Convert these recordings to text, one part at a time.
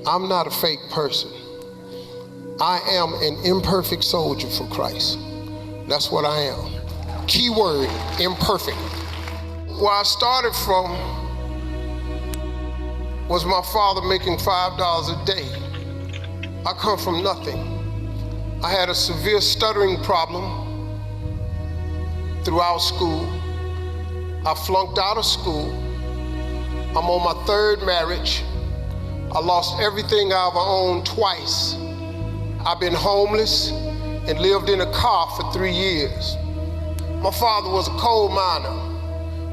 I'm not a fake person. I am an imperfect soldier for Christ. That's what I am. Key word, imperfect. Where I started from was my father making $5 a day. I come from nothing. I had a severe stuttering problem throughout school. I flunked out of school. I'm on my third marriage. I lost everything I ever owned twice. I've been homeless and lived in a car for 3 years. My father was a coal miner.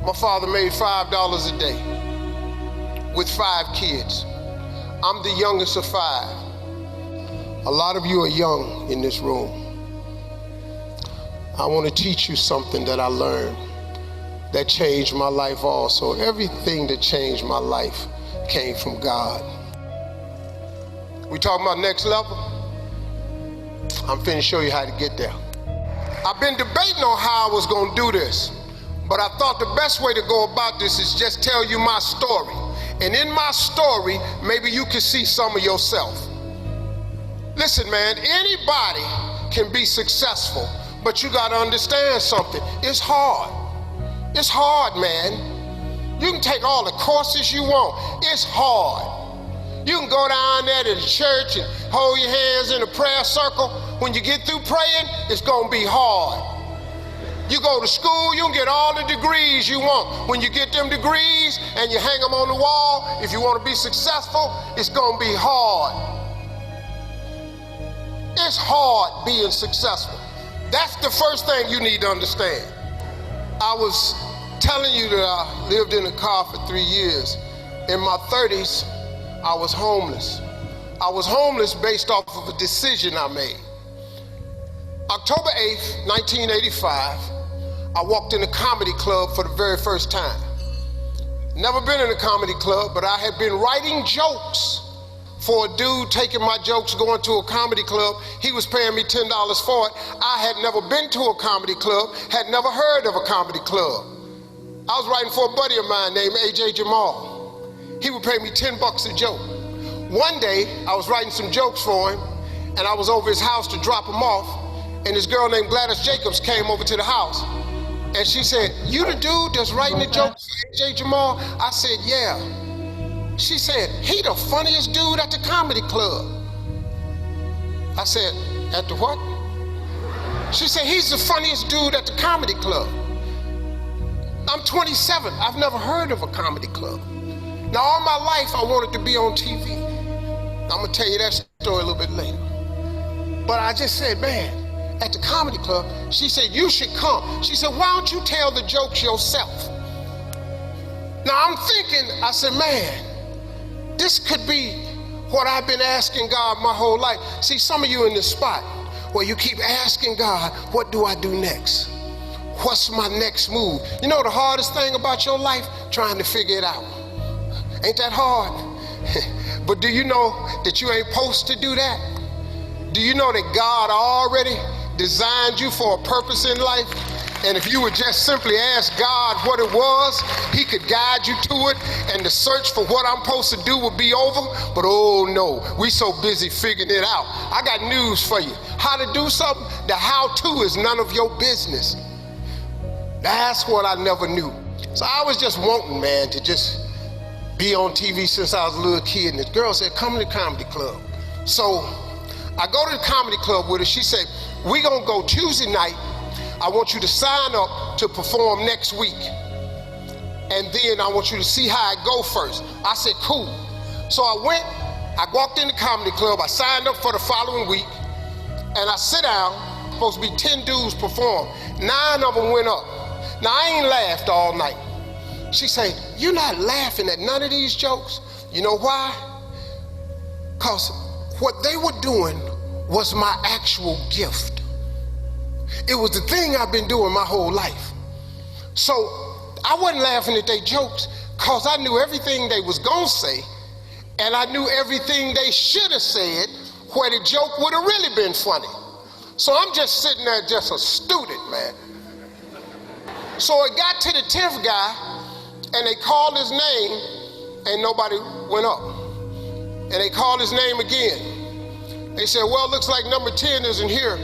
My father made $5 a day with 5 kids. I'm the youngest of 5. A lot of you are young in this room. I want to teach you something that I learned that changed my life also. Everything that changed my life came from God. We talking about next level? I'm finna show you how to get there. I've been debating on how I was gonna do this, but I thought the best way to go about this is just tell you my story. And in my story, maybe you can see some of yourself. Listen, man, anybody can be successful, but you gotta understand something. It's hard. It's hard, man. You can take all the courses you want. It's hard. You can go down there to the church and hold your hands in a prayer circle. When you get through praying, it's gonna be hard. You go to school, you can get all the degrees you want. When you get them degrees and you hang them on the wall, if you want to be successful, it's gonna be hard. It's hard being successful. That's the first thing you need to understand. I was telling you that I lived in a car for 3 years. In my 30s, I was homeless. I was homeless based off of a decision I made. October 8th, 1985, I walked in a comedy club for the very first time. Never been in a comedy club, but I had been writing jokes for a dude taking my jokes, going to a comedy club. He was paying me $10 for it. I had never been to a comedy club, had never heard of a comedy club. I was writing for a buddy of mine named AJ Jamal. He would pay me $10 a joke. One day, I was writing some jokes for him, and I was over his house to drop him off, and this girl named Gladys Jacobs came over to the house, and she said, "You the dude that's writing the jokes for AJ Jamal?" I said, "Yeah." She said, "He the funniest dude at the comedy club." I said, "At the what?" She said, "He's the funniest dude at the comedy club." I'm 27. I've never heard of a comedy club. Now, all my life, I wanted to be on TV. I'm gonna tell you that story a little bit later. But I just said, man, at the comedy club, she said, "You should come." She said, "Why don't you tell the jokes yourself?" Now, I'm thinking, I said, man, this could be what I've been asking God my whole life. See, some of you in this spot where you keep asking God, what do I do next? What's my next move? You know the hardest thing about your life? Trying to figure it out. Ain't that hard? But do you know that you ain't supposed to do that? Do you know that God already designed you for a purpose in life? And if you would just simply ask God what it was, he could guide you to it, and the search for what I'm supposed to do would be over. But oh no, we so busy figuring it out. I got news for you. How to do something, the how-to is none of your business. That's what I never knew. So I was just wanting, man, to just be on TV since I was a little kid. And this girl said, "Come to the comedy club." So I go to the comedy club with her. She said, "We gonna go Tuesday night. I want you to sign up to perform next week. And then I want you to see how I go first." I said, "Cool." So I went, I walked in the comedy club, I signed up for the following week, and I sit down, supposed to be 10 dudes perform. 9 of them went up. Now I ain't laughed all night. She said, "You're not laughing at none of these jokes?" You know why? Because what they were doing was my actual gift. It was the thing I've been doing my whole life. So I wasn't laughing at their jokes because I knew everything they was gonna say, and I knew everything they should have said where the joke would have really been funny. So I'm just sitting there just a student, man. So it got to the 10th guy, and they called his name, and nobody went up. and they called his name again. They said, well, looks like number 10 isn't here.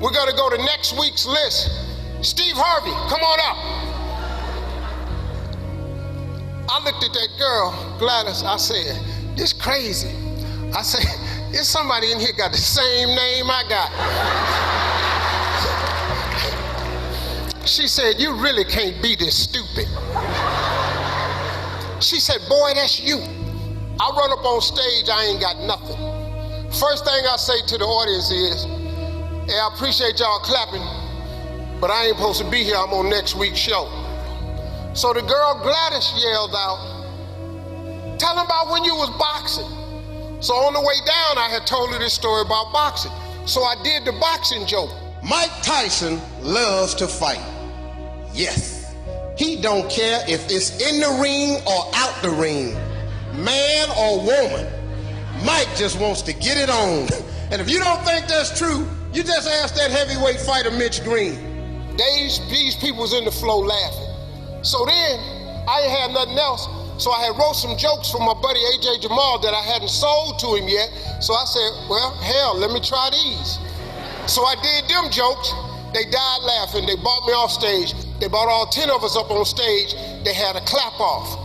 We're gonna go to next week's list. Steve Harvey, come on up. I looked at that girl, Gladys, I said, this crazy. I said, there's somebody in here got the same name I got. She said, you really can't be this stupid. She said, boy, that's you. I run up on stage, I ain't got nothing. First thing I say to the audience is, hey, I appreciate y'all clapping, but I ain't supposed to be here, I'm on next week's show. So the girl Gladys yelled out, tell them about when you was boxing. So on the way down, I had told her this story about boxing. So I did the boxing joke. Mike Tyson loves to fight. Yes. He don't care if it's in the ring or out the ring, man or woman. Mike just wants to get it on. And if you don't think that's true, you just ask that heavyweight fighter Mitch Green. These people was in the flow laughing. So then, I ain't had nothing else. So I had wrote some jokes for my buddy AJ Jamal that I hadn't sold to him yet. So I said, well, hell, let me try these. So I did them jokes. They died laughing. They brought me off stage. They brought all 10 of us up on stage. They had a clap off.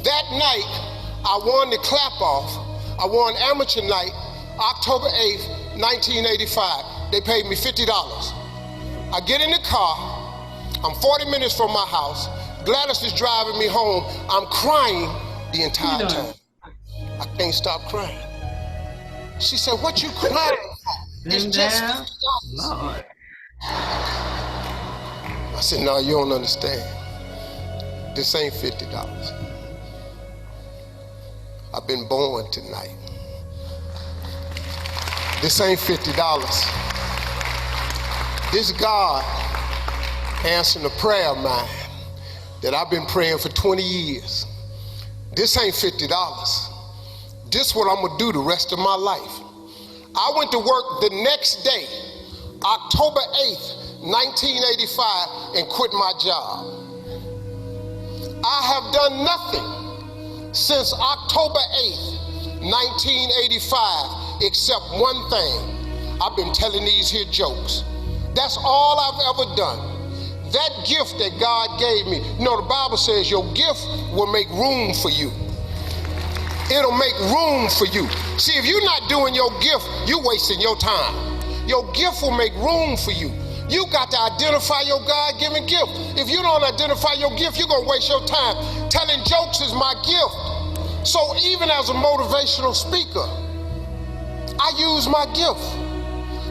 That night, I won the clap off. I won amateur night, October 8th, 1985. They paid me $50. I get in the car. I'm 40 minutes from my house. Gladys is driving me home. I'm crying the entire time. I can't stop crying. She said, what you crying for? It's just $50. Lord. I said, no, you don't understand. This ain't $50. I've been born tonight. This ain't $50. This God answering a prayer of mine that I've been praying for 20 years. This ain't $50. This what I'm gonna do the rest of my life. I went to work the next day, October 8th, 1985, and quit my job. I have done nothing since October 8th, 1985, except one thing. I've been telling these here jokes. That's all I've ever done. That gift that God gave me, you know, the Bible says your gift will make room for you. It'll make room for you. See, if you're not doing your gift, you're wasting your time. Your gift will make room for you. You got to identify your God-given gift. If you don't identify your gift, you're gonna waste your time. Telling jokes is my gift. So even as a motivational speaker, I use my gift.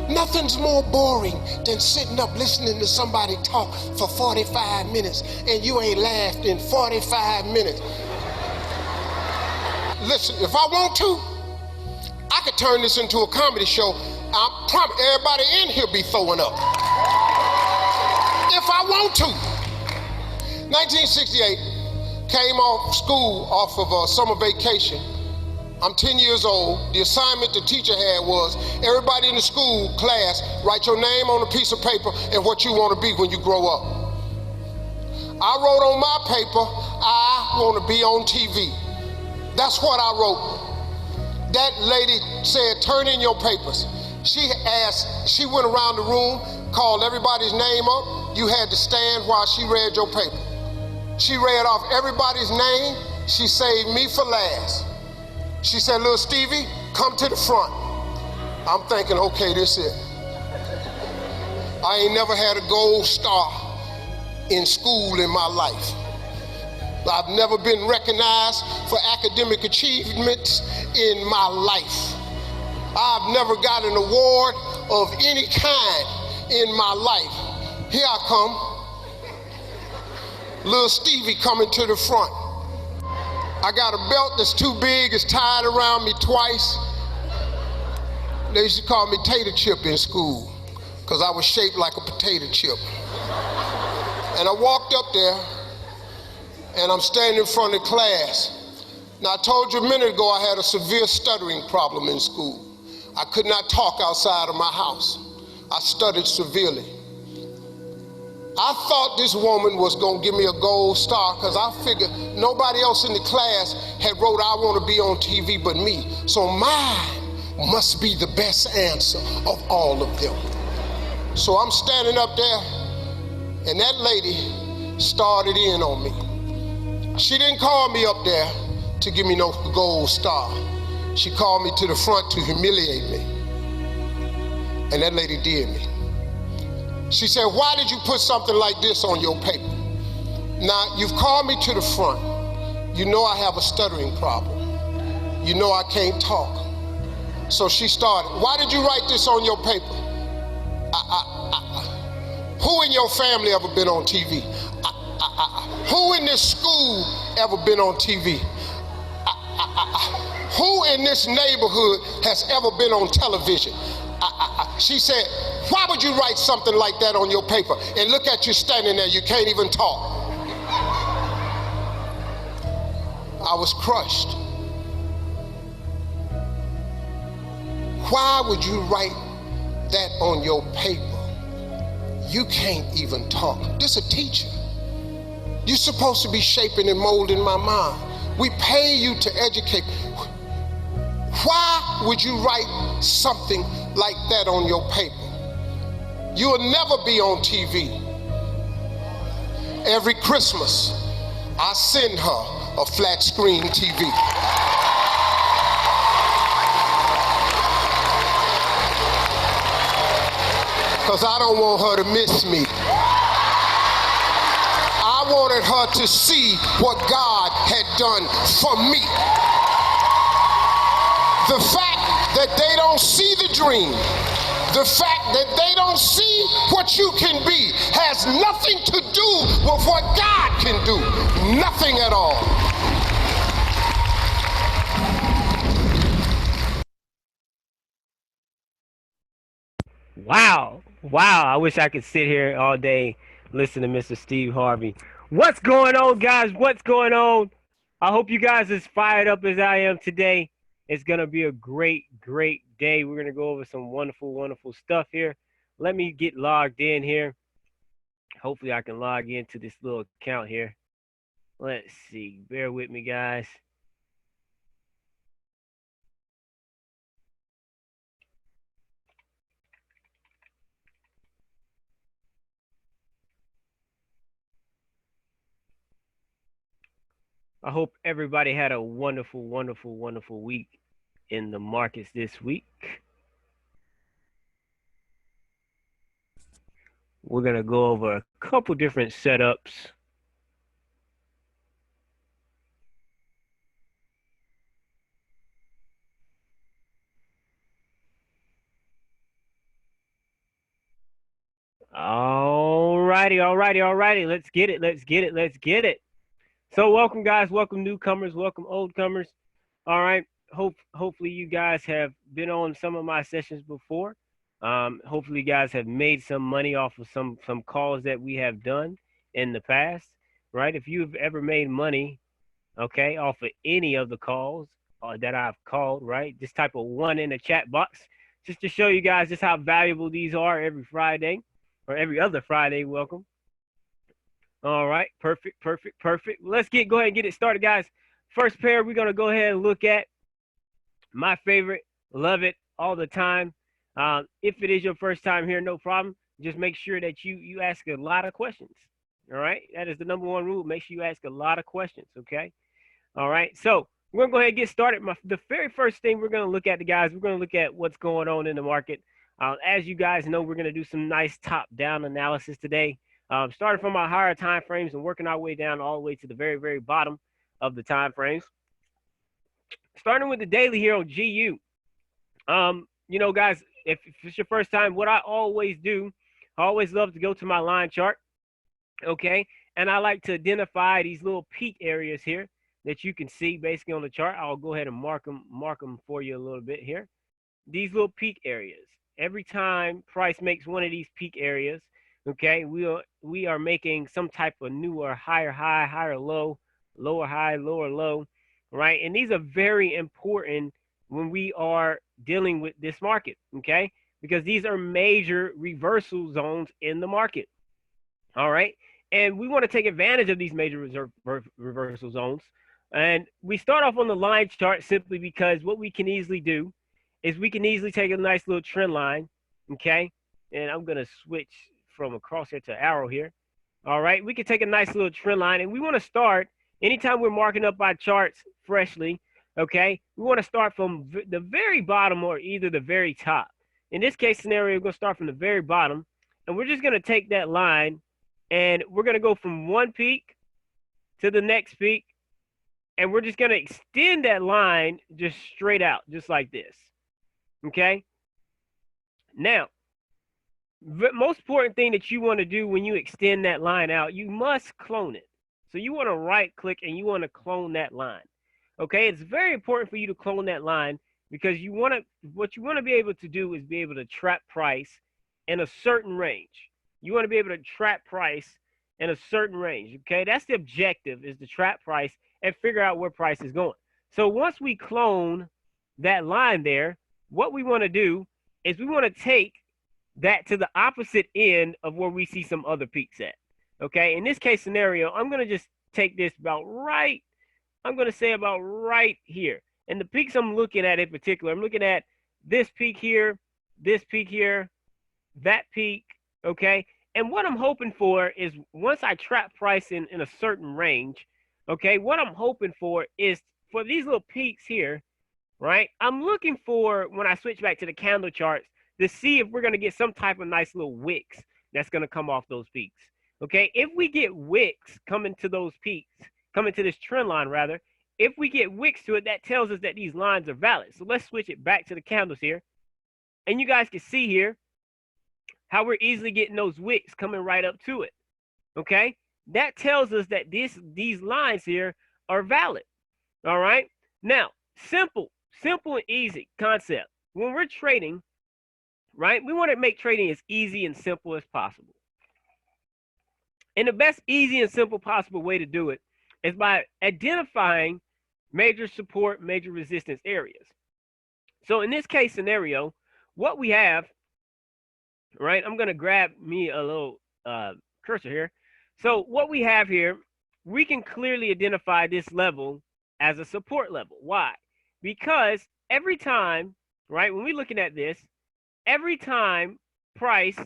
Nothing's more boring than sitting up listening to somebody talk for 45 minutes and you ain't laughed in 45 minutes. Listen, if I want to, I could turn this into a comedy show. I promise everybody in here be throwing up. If I want to. 1968, came off school off of a summer vacation. I'm 10 years old. The assignment the teacher had was everybody in the school class, write your name on a piece of paper and what you want to be when you grow up. I wrote on my paper, I want to be on TV. That's what I wrote. That lady said, turn in your papers. She went around the room, called everybody's name up. You had to stand while she read your paper. She read off everybody's name. She saved me for last. She said, little Stevie, come to the front. I'm thinking, okay, this is it. I ain't never had a gold star in school in my life. I've never been recognized for academic achievements in my life. I've never got an award of any kind in my life. Here I come. Little Stevie coming to the front. I got a belt that's too big, it's tied around me twice. They used to call me Tater Chip in school because I was shaped like a potato chip. And I walked up there and I'm standing in front of class. Now I told you a minute ago I had a severe stuttering problem in school. I could not talk outside of my house. I stuttered severely. I thought this woman was gonna give me a gold star because I figured nobody else in the class had wrote I want to be on TV but me. So mine must be the best answer of all of them. So I'm standing up there and that lady started in on me. She didn't call me up there to give me no gold star. She called me to the front to humiliate me. And that lady did me. She said, why did you put something like this on your paper? Now, you've called me to the front. You know I have a stuttering problem. You know I can't talk. So she started, why did you write this on your paper? Who in your family ever been on TV? Who in this school ever been on TV? Who in this neighborhood has ever been on television? She said, why would you write something like that on your paper? And look at you standing there, you can't even talk. I was crushed. Why would you write that on your paper? You can't even talk. This a teacher. You're supposed to be shaping and molding my mind. We pay you to educate. Why would you write something like that on your paper? You'll never be on TV. Every Christmas, I send her a flat screen TV. Because I don't want her to miss me. I wanted her to see what God had done for me. The fact that they don't see the dream, the fact that they don't see what you can be has nothing to do with what God can do. Nothing at all. Wow. Wow. I wish I could sit here all day listening to Mr. Steve Harvey. What's going on, guys? What's going on? I hope you guys as fired up as I am today. It's going to be a great, great day. We're going to go over some wonderful, wonderful stuff here. Let me get logged in here. Hopefully I can log into this little account here. Let's see. Bear with me, guys. I hope everybody had a wonderful, wonderful, wonderful week in the markets this week. We're going to go over a couple different setups. All righty. Let's get it. So welcome, guys. Welcome, newcomers. Welcome, oldcomers. All right. Hopefully you guys have been on some of my sessions before. Hopefully you guys have made some money off of some calls that we have done in the past, right? If you've ever made money, okay, off of any of the calls that I've called, right? Just type a 1 in the chat box just to show you guys just how valuable these are every Friday or every other Friday. Welcome. All right, perfect. Let's go ahead and get it started, guys. First pair, we're going to go ahead and look at my favorite, love it all the time. If it is your first time here, no problem. Just make sure that you ask a lot of questions. All right, that is the number one rule. Make sure you ask a lot of questions, okay? All right, so we're going to go ahead and get started. The very first thing we're going to look at, guys, we're going to look at what's going on in the market. As you guys know, we're going to do some nice top-down analysis today. Starting from our higher time frames and working our way down all the way to the very, very bottom of the time frames. Starting with the daily here on GU. You know, guys, if it's your first time, what I always do, I always love to go to my line chart, okay? And I like to identify these little peak areas here that you can see basically on the chart. I'll go ahead and mark them for you a little bit here. These little peak areas. Every time price makes one of these peak areas, okay, we are making some type of newer higher high, higher low, lower high, lower low, right? And these are very important when we are dealing with this market, okay? Because these are major reversal zones in the market, All right. And we want to take advantage of these major reversal zones. And we start off on the line chart simply because what we can easily do is we can easily take a nice little trend line. Okay. And I'm going to switch from a crosshair to arrow here. All right. We can take a nice little trend line, and we want to start anytime we're marking up our charts freshly. Okay. We want to start from the very bottom or either the very top. In this case scenario, we're going to start from the very bottom, and we're just going to take that line, and we're going to go from one peak to the next peak, and we're just going to extend that line just straight out, just like this. Okay? Now, the most important thing that you want to do when you extend that line out, you must clone it. So you want to right click and you want to clone that line. Okay? It's very important for you to clone that line, because you want to, what you want to be able to do is be able to trap price in a certain range. You want to be able to trap price in a certain range. Okay, that's the objective, is to trap price and figure out where price is going. So once we clone that line there, what we want to do is we want to take that to the opposite end of where we see some other peaks at. Okay, in this case scenario, I'm going to just take this about right, I'm going to say about right here. And the peaks I'm looking at in particular, I'm looking at this peak here, that peak, okay? And what I'm hoping for is, once I trap price in a certain range, okay, what I'm hoping for is for these little peaks here, right? I'm looking for, when I switch back to the candle charts, to see if we're going to get some type of nice little wicks that's going to come off those peaks, okay? If we get wicks coming to those peaks, coming to this trend line rather, if we get wicks to it, that tells us that these lines are valid. So let's switch it back to the candles here. And you guys can see here how we're easily getting those wicks coming right up to it. Okay? That tells us that these lines here are valid. All right? Now, simple and easy concept. When we're trading, right, we want to make trading as easy and simple as possible. And the best easy and simple possible way to do it is by identifying major support, major resistance areas. So in this case scenario, what we have, right, I'm going to grab me a little cursor here. So what we have here, we can clearly identify this level as a support level. Why? Because every time, right, when we're looking at this, every time price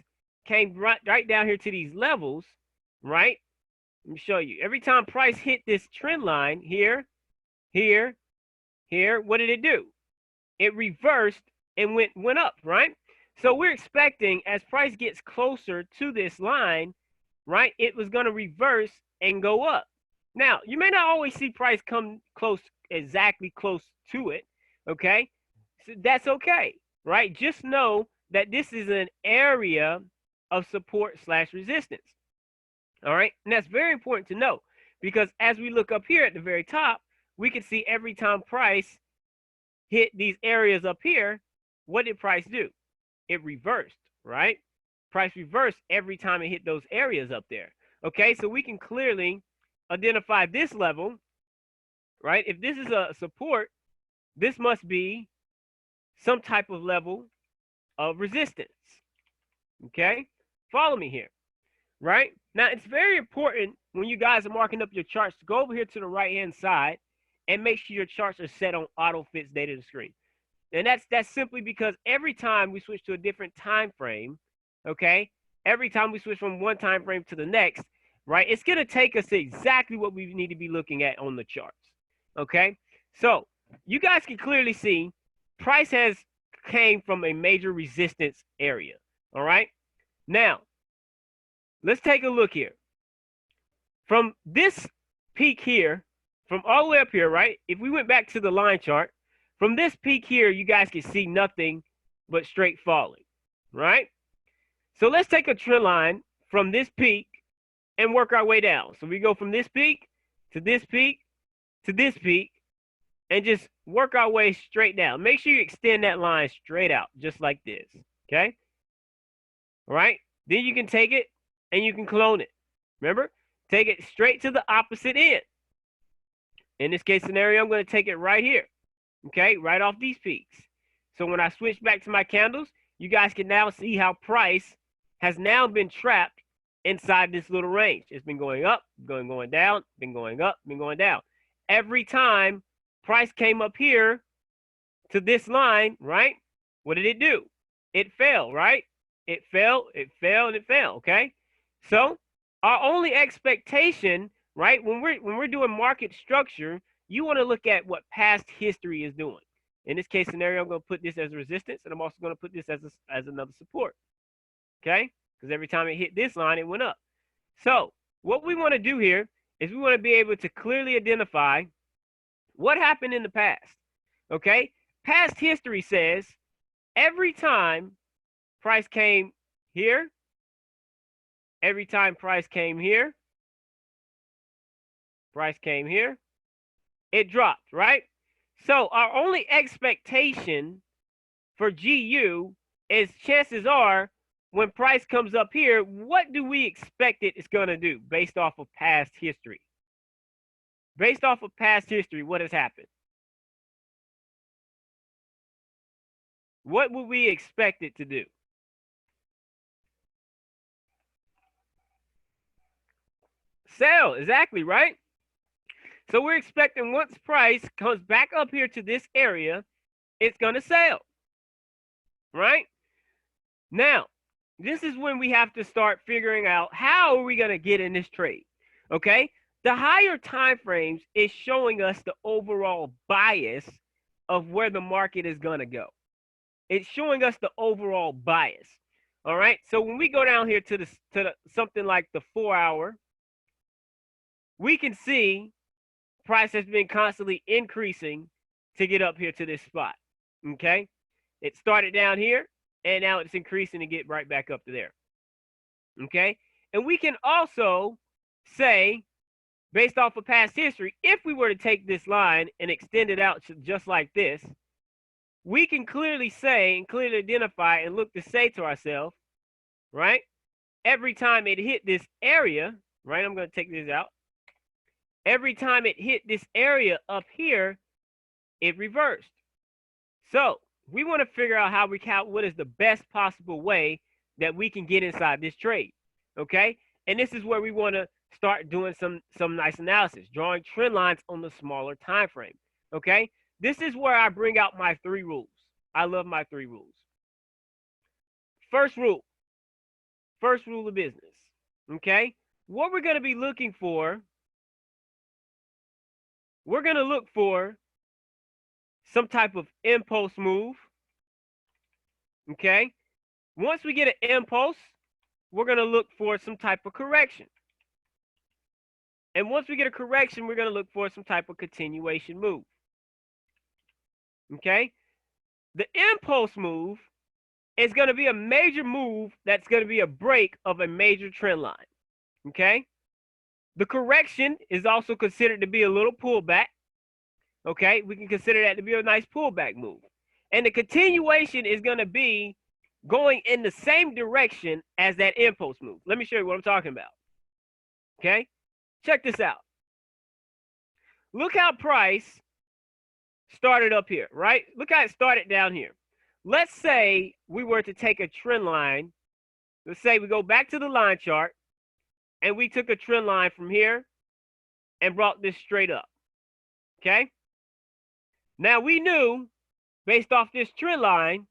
came right down here to these levels, right? Let me show you. Every time price hit this trend line here, what did it do? It reversed and went up, right? So we're expecting, as price gets closer to this line, right, it was going to reverse and go up. Now, you may not always see price come close, exactly close to it, okay? So that's okay, right? Just know that this is an area of support / resistance. All right, and that's very important to know, because as we look up here at the very top, we can see every time price hit these areas up here, what did price do? It reversed, right? Price reversed every time it hit those areas up there. Okay, so we can clearly identify this level, right? If this is a support, this must be some type of level of resistance. Okay, follow me here. Right? Now, it's very important when you guys are marking up your charts to go over here to the right-hand side and make sure your charts are set on auto fits data to screen. And that's simply because every time we switch to a different time frame, okay, every time we switch from one time frame to the next, right, it's going to take us to exactly what we need to be looking at on the charts, okay? So you guys can clearly see price has came from a major resistance area, all right? Now, let's take a look here. From this peak here, from all the way up here, right? If we went back to the line chart, from this peak here, you guys can see nothing but straight falling, right? So let's take a trend line from this peak and work our way down. So we go from this peak to this peak to this peak and just work our way straight down. Make sure you extend that line straight out, just like this, okay? All right? Then you can take it and you can clone it. Remember, take it straight to the opposite end. In this case scenario, I'm going to take it right here, okay, right off these peaks. So when I switch back to my candles, you guys can now see how price has now been trapped inside this little range. It's been going up, going down, been going up, been going down. Every time price came up here to this line, right? What did it do? It fell, right? It fell, and it fell, okay? So our only expectation, right, when we're doing market structure, you want to look at what past history is doing. In this case scenario, I'm going to put this as resistance, and I'm also going to put this as another support, okay? Because every time it hit this line, it went up. So what we want to do here is we want to be able to clearly identify what happened in the past, okay? Past history says every time price came here, every time price came here, it dropped, right? So our only expectation for GU is chances are when price comes up here, what do we expect it is going to do based off of past history? Based off of past history, what has happened? What would we expect it to do? Sell, exactly, right? So we're expecting once price comes back up here to this area, it's going to sell, right? Now, this is when we have to start figuring out how are we going to get in this trade, okay? The higher time frames is showing us the overall bias of where the market is going to go. It's showing us the overall bias, all right? So when we go down here to the something like the 4 hour, we can see price has been constantly increasing to get up here to this spot, okay? It started down here, and now it's increasing to get right back up to there, okay? And we can also say, based off of past history, if we were to take this line and extend it out just like this, we can clearly say and clearly identify and look to say to ourselves, right? Every time it hit this area, right? I'm going to take this out. Every time it hit this area up here, it reversed. So we want to figure out how we count what is the best possible way that we can get inside this trade, okay? And this is where we want to start doing some nice analysis, drawing trend lines on the smaller time frame, okay? This is where I bring out my 3 rules. I love my 3 rules. First rule of business, okay? What we're going to be looking for, we're going to look for some type of impulse move, okay? Once we get an impulse, we're going to look for some type of correction. And once we get a correction, we're going to look for some type of continuation move, okay? The impulse move is going to be a major move that's going to be a break of a major trend line, okay? The correction is also considered to be a little pullback, okay? We can consider that to be a nice pullback move. And the continuation is going to be going in the same direction as that impulse move. Let me show you what I'm talking about, okay? Check this out. Look how price started up here, right? Look how it started down here. Let's say we were to take a trend line. Let's say we go back to the line chart and we took a trend line from here and brought this straight up, okay? Now we knew, based off this trend line,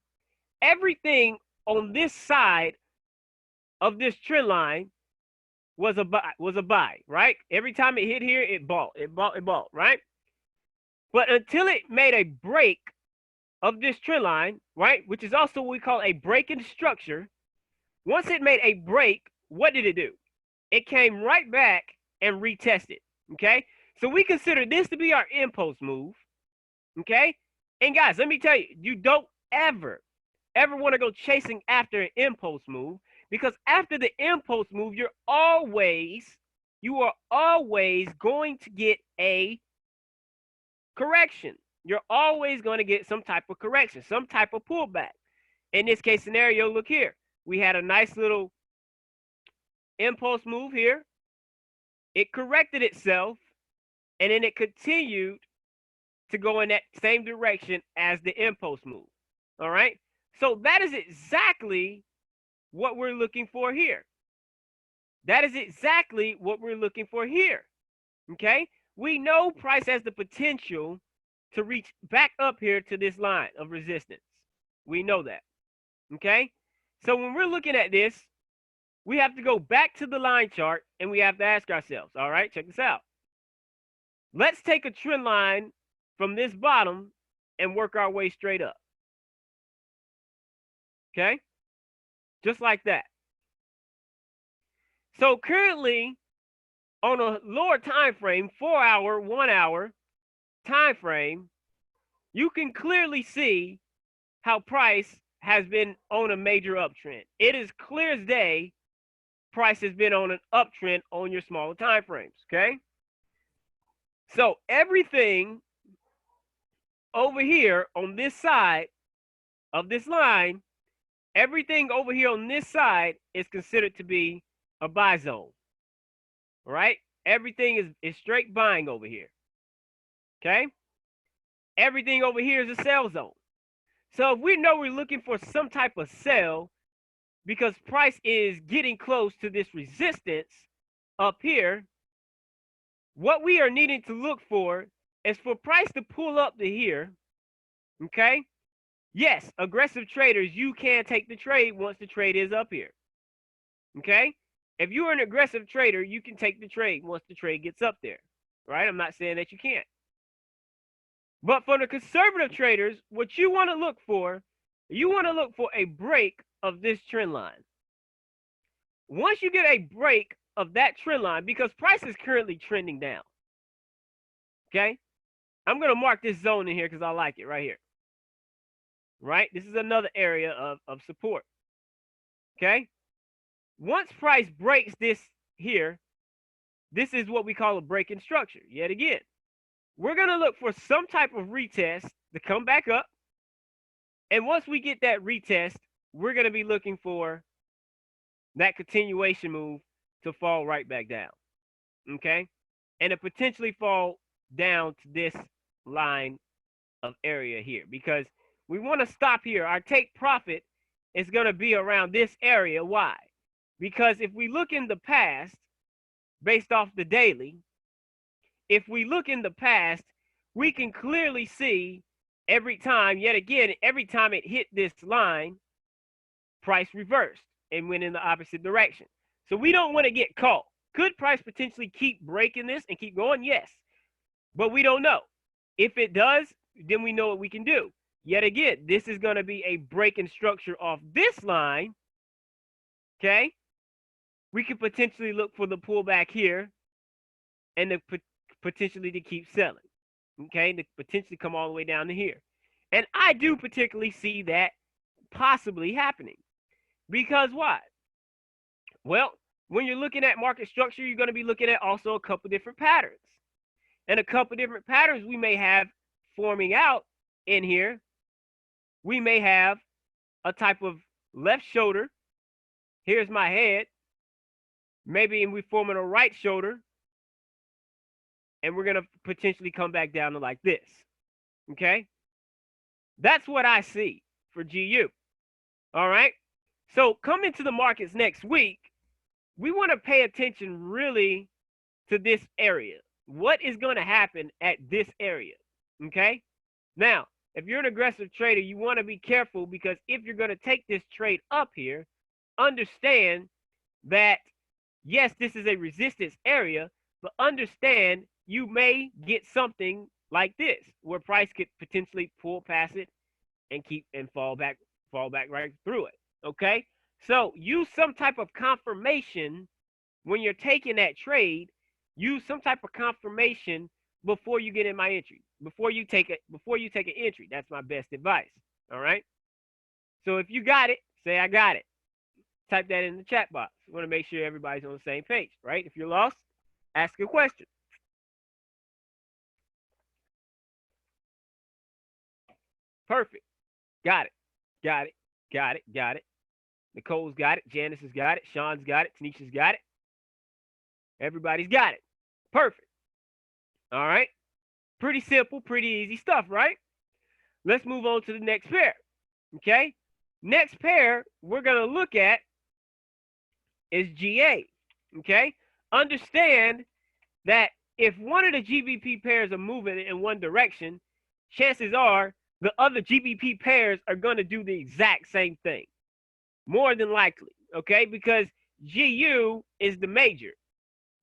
everything on this side of this trend line was a buy, right? Every time it hit here, it bought, right? But until it made a break of this trend line, right, which is also what we call a break in structure, once it made a break, what did it do? It came right back and retested, okay? So we consider this to be our impulse move, okay? And guys, let me tell you, you don't ever want to go chasing after an impulse move, because after the impulse move, you are always going to get a correction. You're always going to get some type of correction, some type of pullback. In this case scenario, look here. We had a nice little impulse move here. It corrected itself, and then it continued to go in that same direction as the impulse move. All right? So that is exactly what we're looking for here. That is exactly what we're looking for here. Okay? We know price has the potential to reach back up here to this line of resistance. We know that. Okay? So when we're looking at this, we have to go back to the line chart and we have to ask ourselves, all right, check this out. Let's take a trend line from this bottom and work our way straight up. Okay? Just like that. So currently on a lower time frame, 4 hour, 1 hour time frame, you can clearly see how price has been on a major uptrend. It is clear as day price has been on an uptrend on your smaller time frames, okay? So everything over here on this side of this line, everything over here on this side is considered to be a buy zone, right? Everything is straight buying over here, okay? Everything over here is a sell zone. So if we know we're looking for some type of sell because price is getting close to this resistance up here, what we are needing to look for is for price to pull up to here, okay? Yes, aggressive traders, you can take the trade once the trade is up here, okay? If you're an aggressive trader, you can take the trade once the trade gets up there, right? I'm not saying that you can't. But for the conservative traders, what you want to look for, you want to look for a break of this trend line. Once you get a break of that trend line, because price is currently trending down, okay? I'm going to mark this zone in here because I like it right here, right? This is another area of support, okay? Once price breaks this here, this is what we call a break in structure. Yet again, we're going to look for some type of retest to come back up. And once we get that retest, we're going to be looking for that continuation move to fall right back down, okay? And to potentially fall down to this line of area here because we want to stop here. Our take profit is going to be around this area. Why? Because if we look in the past, based off the daily, if we look in the past, we can clearly see every time, yet again, every time it hit this line, price reversed and went in the opposite direction. So we don't want to get caught. Could price potentially keep breaking this and keep going? Yes, but we don't know. If it does, then we know what we can do. Yet again, this is going to be a break in structure off this line, okay? We could potentially look for the pullback here and potentially to keep selling, okay? To potentially come all the way down to here. And I do particularly see that possibly happening. Because why? Well, when you're looking at market structure, you're going to be looking at also a couple different patterns. And a couple different patterns we may have forming out in here. We may have a type of left shoulder. Here's my head. Maybe we're forming a right shoulder. And we're going to potentially come back down to like this. Okay? That's what I see for GU. All right? So coming to the markets next week, we want to pay attention really to this area. What is going to happen at this area? Okay? Now, if you're an aggressive trader, you want to be careful because if you're going to take this trade up here, understand that, yes, this is a resistance area, but understand you may get something like this where price could potentially pull past it and fall back right through it. Okay, so use some type of confirmation when you're taking that trade. Use some type of confirmation before you get in my entry. Before you take an entry, that's my best advice. All right. So if you got it, say I got it. Type that in the chat box. I want to make sure everybody's on the same page, right? If you're lost, ask a question. Perfect. Got it. Got it. Got it. Got it. Nicole's got it. Janice has got it. Sean's got it. Tanisha's got it. Everybody's got it. Perfect. All right. Pretty simple, pretty easy stuff, right? Let's move on to the next pair. Okay. Next pair we're going to look at is GA. Okay? Understand that if one of the GBP pairs are moving in one direction, chances are the other GBP pairs are going to do the exact same thing. More than likely, okay? Because GU is the major.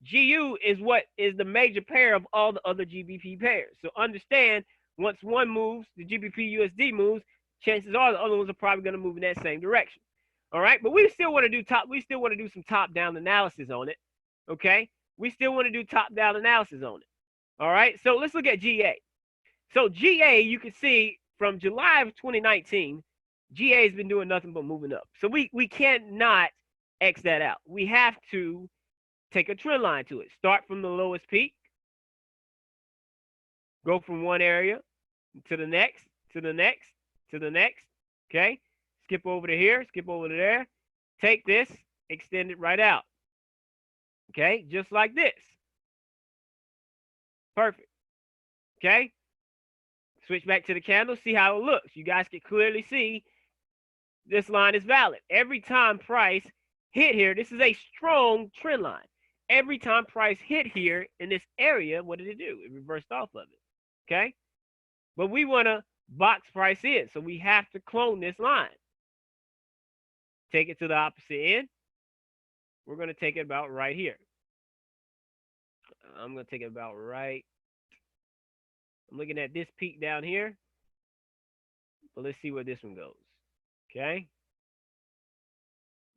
GU is what is the major pair of all the other GBP pairs. So understand, once one moves, the GBP USD moves, chances are the other ones are probably going to move in that same direction. All right, but we still want to do some top-down analysis on it. Okay, we still want to do top-down analysis on it. All right, so let's look at GA. So GA, you can see from July of 2019, GA has been doing nothing but moving up. So we cannot X that out. We have to take a trend line to it. Start from the lowest peak, go from one area to the next, to the next, to the next. Okay, skip over to here, skip over to there. Take this, extend it right out. Okay, just like this. Perfect. Okay, switch back to the candle, see how it looks. You guys can clearly see this line is valid. Every time price hit here, this is a strong trend line. Every time price hit here in this area, what did it do? It reversed off of it. Okay, but we want to box price in, so we have to clone this line. Take it to the opposite end. We're going to take it about right here. I'm going to take it about right. I'm looking at this peak down here. But let's see where this one goes. Okay.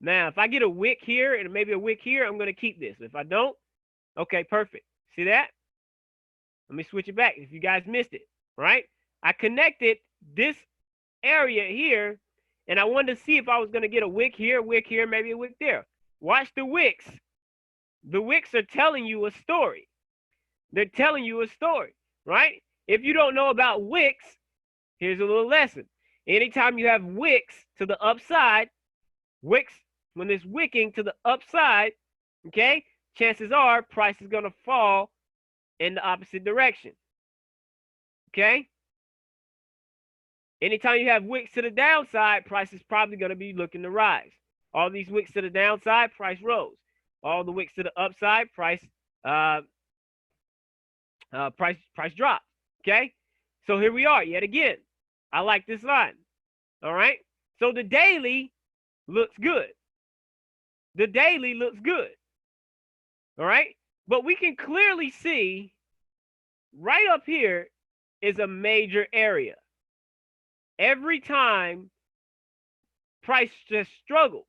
Now, if I get a wick here and maybe a wick here, I'm going to keep this. If I don't, okay, perfect. See that? Let me switch it back if you guys missed it, right? I connected this area here, and I wanted to see if I was going to get a wick here, maybe a wick there. Watch the wicks. The wicks are telling you a story. They're telling you a story, right? If you don't know about wicks, here's a little lesson. Anytime you have wicks to the upside, wicks, when it's wicking to the upside, okay, chances are price is going to fall in the opposite direction. Okay? Anytime you have wicks to the downside, price is probably going to be looking to rise. All these wicks to the downside, price rose. All the wicks to the upside, price dropped. Okay? So here we are yet again. I like this line. All right? So the daily looks good. The daily looks good. All right? But we can clearly see right up here is a major area. Every time price has struggled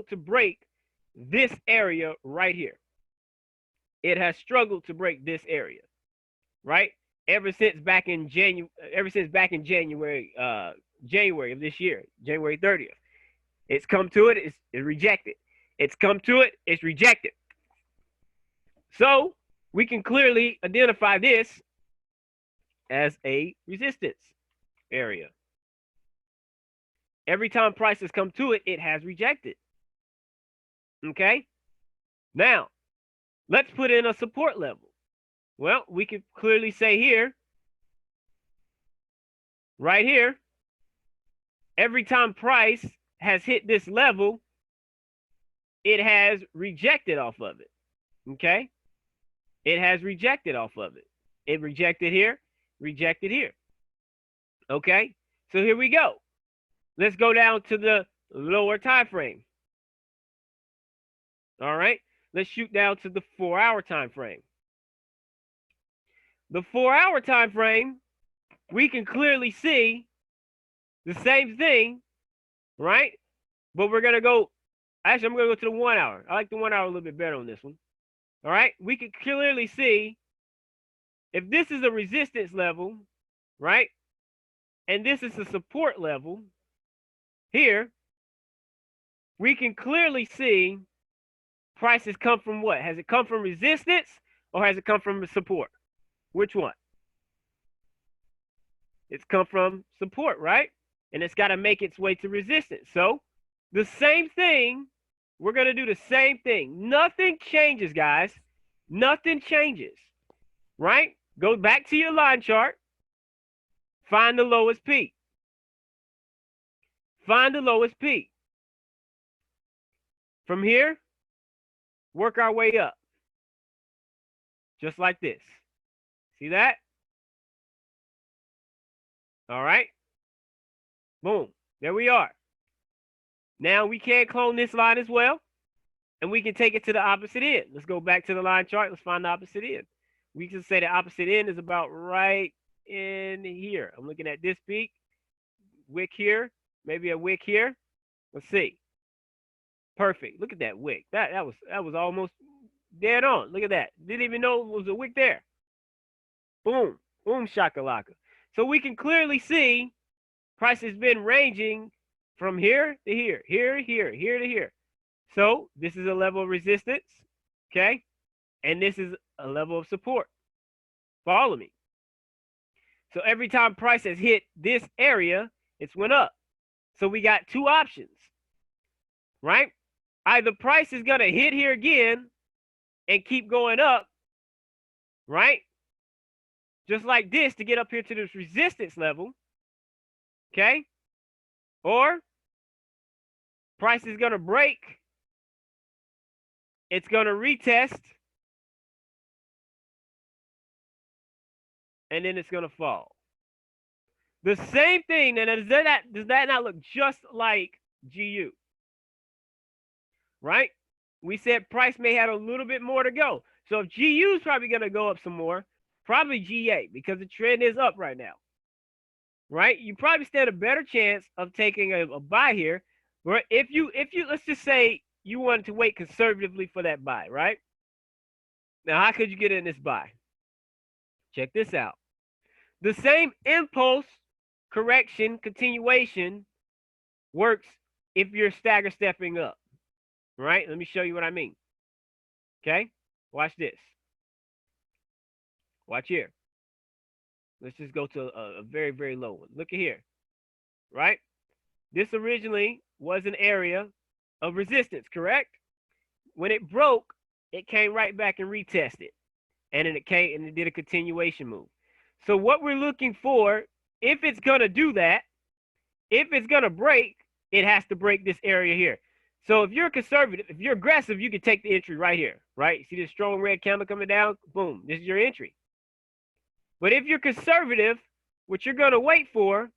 to break this area right here. It has struggled to break this area, right? Ever since back in January of this year, January 30th. It's come to it, it's rejected. It's come to it, it's rejected. So we can clearly identify this as a resistance area. Every time price has come to it, it has rejected. Okay? Now, let's put in a support level. Well, we can clearly say here, right here, every time price has hit this level, it has rejected off of it. Okay? It has rejected off of it. It rejected here, rejected here. Okay? So here we go. Let's go down to the lower time frame. All right? Let's shoot down to the 4-hour time frame. The 4-hour time frame, we can clearly see the same thing, right? But we're going to go, actually, I'm going to go to the 1 hour. I like the 1 hour a little bit better on this one. All right? We can clearly see if this is a resistance level, right? And this is a support level here, we can clearly see prices come from what? Has it come from resistance or has it come from support? Which one? It's come from support, right? And it's got to make its way to resistance. So the same thing, we're going to do the same thing. Nothing changes, guys. Nothing changes, right? Go back to your line chart. Find the lowest peak. Find the lowest peak. From here, work our way up. Just like this. See that? All right. Boom. There we are. Now we can clone this line as well, and we can take it to the opposite end. Let's go back to the line chart. Let's find the opposite end. We can say the opposite end is about right in here. I'm looking at this peak, wick here, maybe a wick here. Let's see. Perfect. Look at that wick. That was almost dead on. Look at that. Didn't even know it was a wick there. Boom. Boom shakalaka. So we can clearly see price has been ranging from here to here, here to here. So this is a level of resistance, okay? And this is a level of support. Follow me. So every time price has hit this area, it's went up. So we got two options, right? Either price is gonna hit here again and keep going up, right? Just like this to get up here to this resistance level, okay? Or price is gonna break. It's gonna retest. And then it's gonna fall. The same thing, and does that not look just like GU? Right? We said price may have a little bit more to go. So if GU is probably gonna go up some more, probably GA, because the trend is up right now. Right? You probably stand a better chance of taking a buy here. But if you let's just say you wanted to wait conservatively for that buy, right? Now, how could you get in this buy? Check this out. The same impulse correction continuation works if you're stagger stepping up, right? Let me show you what I mean. Okay, watch this. Watch here. Let's just go to a very, very low one. Look at here, right? This originally was an area of resistance, correct? When it broke, it came right back and retested. And then it came and it did a continuation move. So what we're looking for, if it's gonna do that, if it's gonna break, it has to break this area here. So if you're conservative, if you're aggressive, you can take the entry right here, right? See this strong red candle coming down? Boom, this is your entry. But if you're conservative, what you're gonna wait for,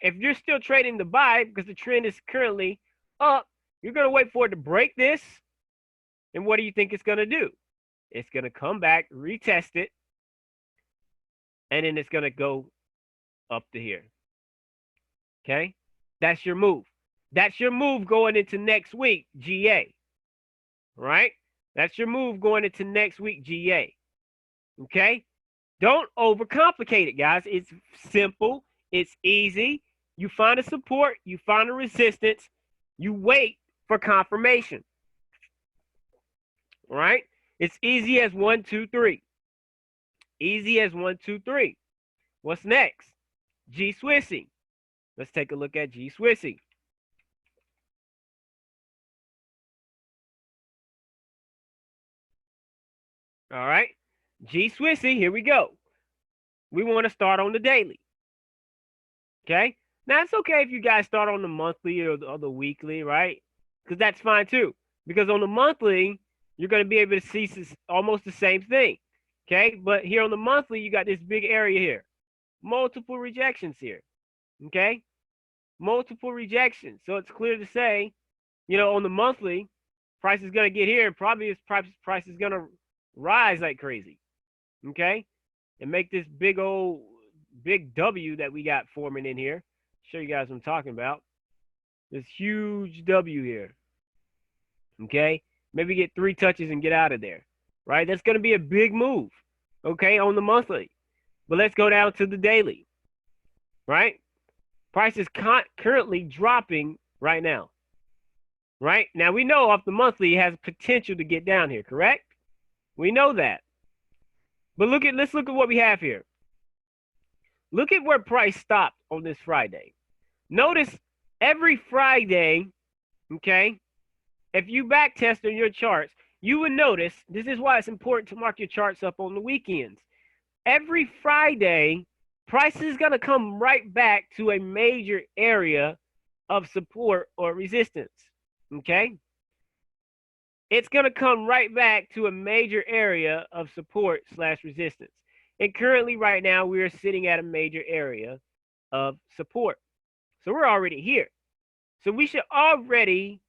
if you're still trading the buy because the trend is currently up, you're gonna wait for it to break this. And what do you think it's gonna do? It's gonna come back, retest it, and then it's gonna go up to here. Okay, that's your move. That's your move going into next week, GA. Right? That's your move going into next week, GA. Okay? Don't overcomplicate it, guys. It's simple. It's easy. You find a support. You find a resistance. You wait for confirmation. Right? It's easy as 1, 2, 3. Easy as 1, 2, 3. What's next? G Swissy. Let's take a look at G Swissy. All right. G Swissy, here we go. We want to start on the daily. Okay. Now, it's okay if you guys start on the monthly or the weekly, right? Because that's fine too. Because on the monthly, you're going to be able to see almost the same thing. Okay. But here on the monthly, you got this big area here. Multiple rejections here. Okay. Multiple rejections. So it's clear to say, you know, on the monthly, price is going to get here. Probably price is going to rise like crazy. Okay. And make this big W that we got forming in here. Show you guys what I'm talking about. This huge W here. Okay. Maybe get 3 touches and get out of there. Right. That's going to be a big move. Okay. On the monthly. But let's go down to the daily. Right. Price is currently dropping right now. Right. Now we know off the monthly it has potential to get down here. Correct. We know that. But let's look at what we have here. Look at where price stopped on this Friday. Notice every Friday, okay, if you back test on your charts, you would notice, this is why it's important to mark your charts up on the weekends. Every Friday, price is going to come right back to a major area of support or resistance, okay? it's going to come right back to a major area of support / resistance. And currently right now, we are sitting at a major area of support. So we're already here. So we should already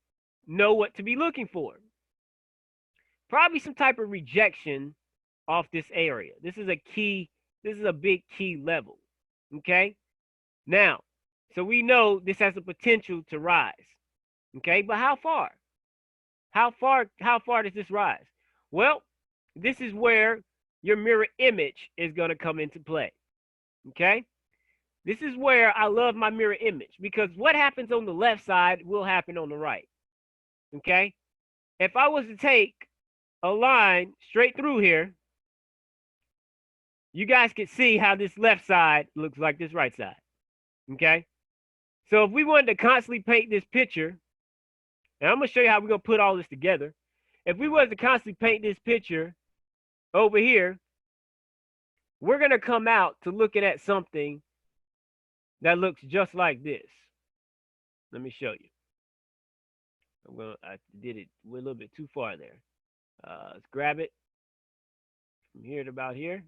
know what to be looking for. Probably some type of rejection off this area. This is a key. This is a big key level. Okay. Now, so we know this has the potential to rise. Okay. But how far? How far does this rise? Well, this is where your mirror image is going to come into play. Okay. This is where I love my mirror image, because what happens on the left side will happen on the right. Okay. If I was to take a line straight through here, you guys can see how this left side looks like this right side. Okay. So if we wanted to constantly paint this picture, and I'm going to show you how we're going to put all this together. If we wanted to constantly paint this picture over here, we're going to come out to looking at something that looks just like this. Let me show you. I did it a little bit too far there. Let's grab it from here to about here.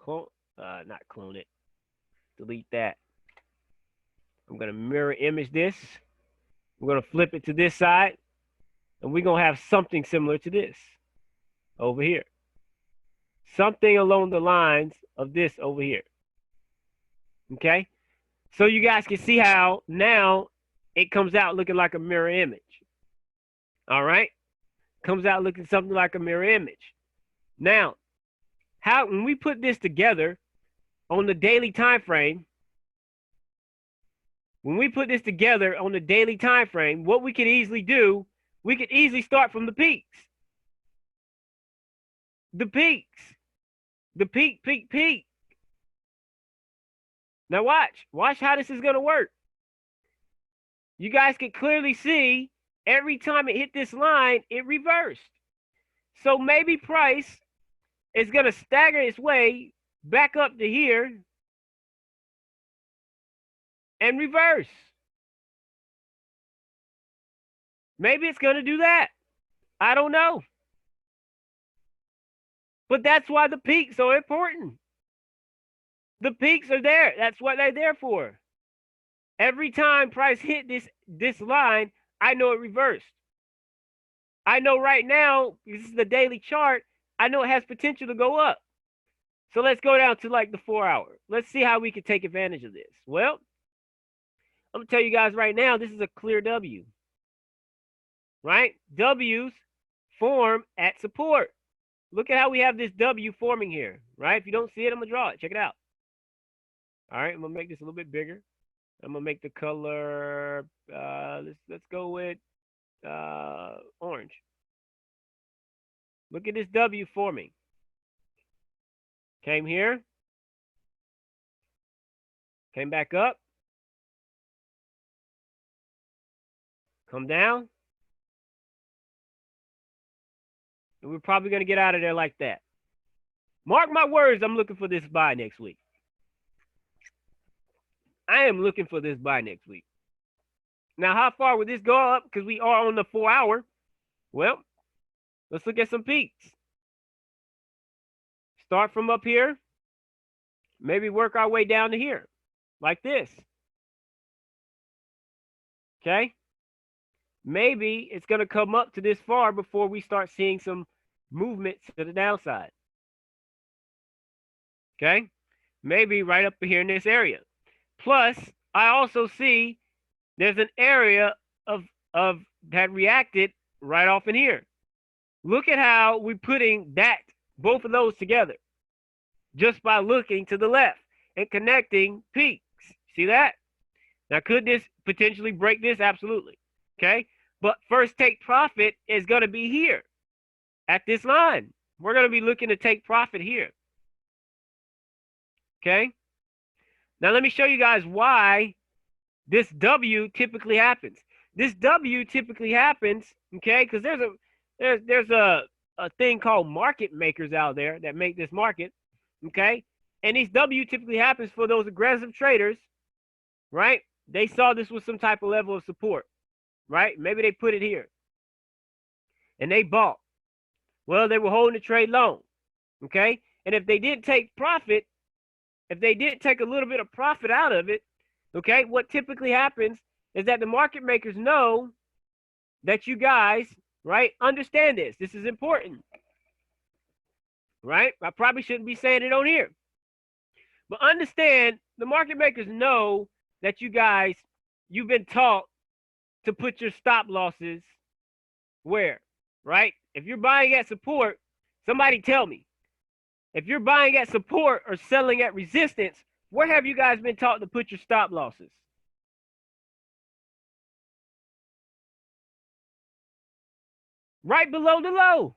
Not clone it. Delete that. I'm going to mirror image this. We're going to flip it to this side. And we're going to have something similar to this over here. Something along the lines of this over here. Okay? So you guys can see how now it comes out looking like a mirror image. All right? Comes out looking something like a mirror image. Now, when we put this together on the daily time frame, what we could easily do, we could easily start from the peaks. The peak. Now watch how this is going to work. You guys can clearly see every time it hit this line, it reversed. So maybe price is going to stagger its way back up to here and reverse. Maybe it's going to do that. I don't know. But that's why the peaks are important. The peaks are there. That's what they're there for. Every time price hit this line, I know it reversed. I know right now, this is the daily chart, I know it has potential to go up. So let's go down to like the 4 hour. Let's see how we can take advantage of this. Well, I'm going to tell you guys right now, this is a clear W. Right? W's form at support. Look at how we have this W forming here. Right? If you don't see it, I'm going to draw it. Check it out. All right, I'm going to make this a little bit bigger. I'm going to make the color, let's go with orange. Look at this W forming. Came here. Came back up. Come down. And we're probably going to get out of there like that. Mark my words, I'm looking for this buy next week. I am looking for this buy next week. Now, how far would this go up? Because we are on the 4 hour. Well, let's look at some peaks. Start from up here. Maybe work our way down to here. Like this. Okay? Maybe it's going to come up to this far before we start seeing some movement to the downside. Okay? Maybe right up here in this area. Plus, I also see there's an area of that reacted right off in here. Look at how we're putting both of those together just by looking to the left and connecting peaks. See that? Now, could this potentially break this? Absolutely. Okay? But first take profit is going to be here at this line. We're going to be looking to take profit here. Okay? Now, let me show you guys why this W typically happens. This W typically happens, okay, because there's a thing called market makers out there that make this market, okay? And these W typically happens for those aggressive traders, right? They saw this was some type of level of support. right? Maybe they put it here and they bought. Well, they were holding the trade long, okay? And if they did take profit, if they did take a little bit of profit out of it, okay, what typically happens is that the market makers know that you guys, right, understand this. This is important, right? I probably shouldn't be saying it on here. But understand, the market makers know that you guys, you've been taught to put your stop losses where, right? If you're buying at support, somebody tell me. If you're buying at support or selling at resistance, where have you guys been taught to put your stop losses? Right below the low.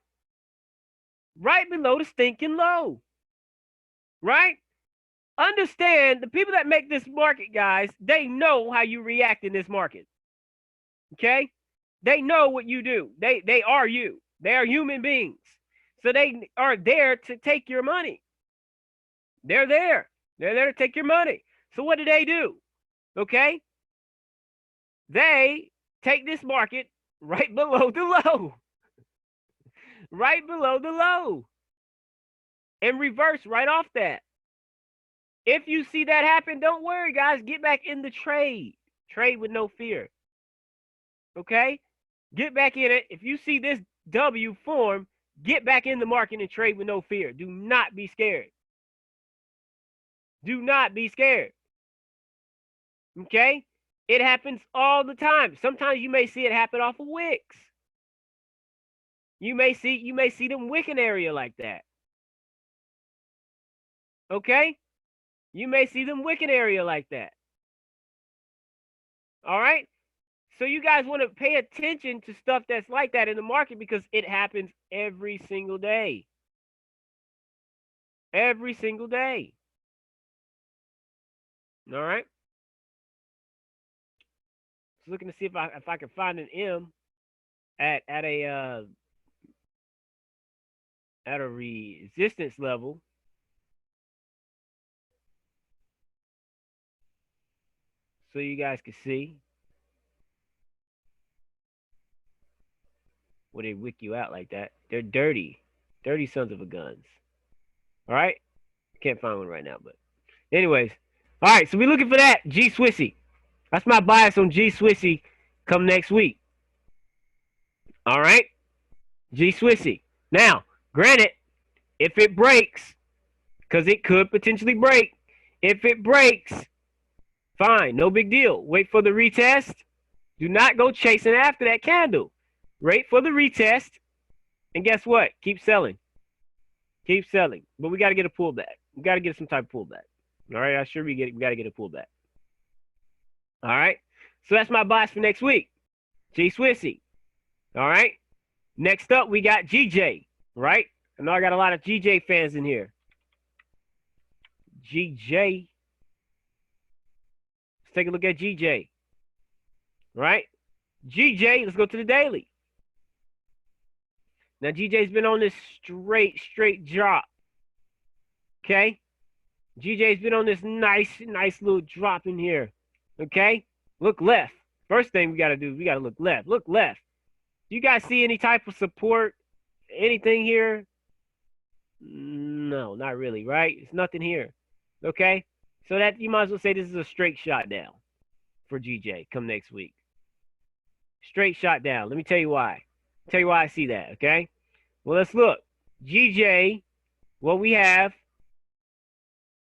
Right below the stinking low. Right? Understand, the people that make this market, guys, they know how you react in this market. Okay? They know what you do. They are you. They are human beings. So they are there to take your money. They're there. They're there to take your money. So what do? Okay? They take this market right below the low. Right below the low. And reverse right off that. If you see that happen, don't worry, guys. Get back in the trade. Trade with no fear. Okay? Get back in it. If you see this W form, get back in the market and trade with no fear. Do not be scared. Do not be scared. Okay? It happens all the time. Sometimes you may see it happen off of wicks. You may see them wicking area like that. Okay? You may see them wicking area like that. All right? So you guys want to pay attention to stuff that's like that in the market because it happens every single day. Every single day. All right? Just looking to see if I can find an M at a resistance level. So you guys can see. Well, they wick you out like that. They're dirty. Dirty sons of a guns. All right? Can't find one right now, but anyways. All right, so we're looking for that. G Swissy. That's my bias on G Swissy come next week. All right? G Swissy. Now, granted, if it breaks, because it could potentially break, if it breaks, fine, no big deal. Wait for the retest. Do not go chasing after that candle. Wait for the retest. And guess what? Keep selling. Keep selling. But we got to get a pullback. We got to get some type of pullback. All right? I'm sure we got to get a pullback. All right? So that's my bias for next week. G Swissy. All right? Next up, we got GJ. Right? I know I got a lot of GJ fans in here. GJ. Let's take a look at GJ. Right? GJ, let's go to the daily. Now, GJ's been on this straight drop. Okay? GJ's been on this nice little drop in here. Okay? Look left. First thing we got to do, we got to look left. Look left. Do you guys see any type of support? Anything here? No, not really, right? It's nothing here. Okay? So that you might as well say this is a straight shot down for GJ come next week. Straight shot down. Let me tell you why. Tell you why I see that, okay? Well, let's look. GJ, what we have,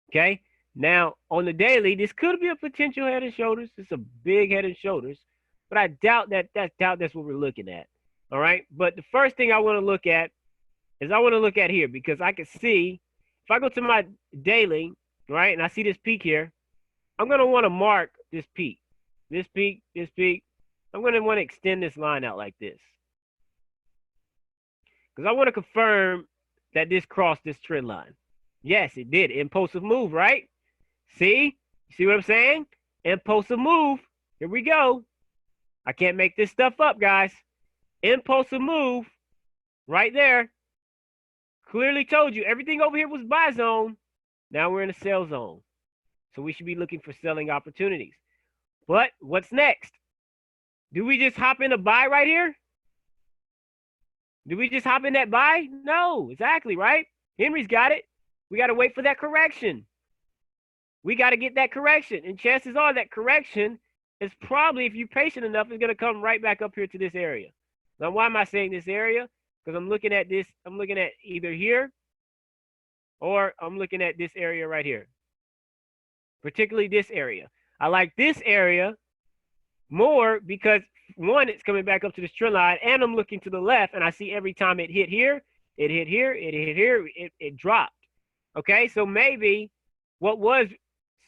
okay? Now, on the daily, this could be a potential head and shoulders. It's a big head and shoulders, but I doubt that's what we're looking at, all right? But the first thing I want to look at is I want to look at here because I can see, if I go to my daily, right, and I see this peak here, I'm going to want to mark this peak. This peak, this peak. I'm going to want to extend this line out like this. Because I want to confirm that this crossed this trend line. Yes, it did. Impulsive move, right? See? You see what I'm saying? Impulsive move. Here we go. I can't make this stuff up, guys. Impulsive move. Right there. Clearly told you. Everything over here was buy zone. Now we're in a sell zone. So we should be looking for selling opportunities. But what's next? Do we just hop in a buy right here? Do we just hop in that buy? No, exactly, right? Henry's got it. We got to wait for that correction. We got to get that correction. And chances are that correction is probably, if you're patient enough, is going to come right back up here to this area. Now, why am I saying this area? Because I'm looking at this. I'm looking at either here or I'm looking at this area right here. Particularly this area. I like this area more because, one, it's coming back up to this trend line, and I'm looking to the left, and I see every time it hit here, it hit here, it hit here, it dropped. Okay, so maybe what was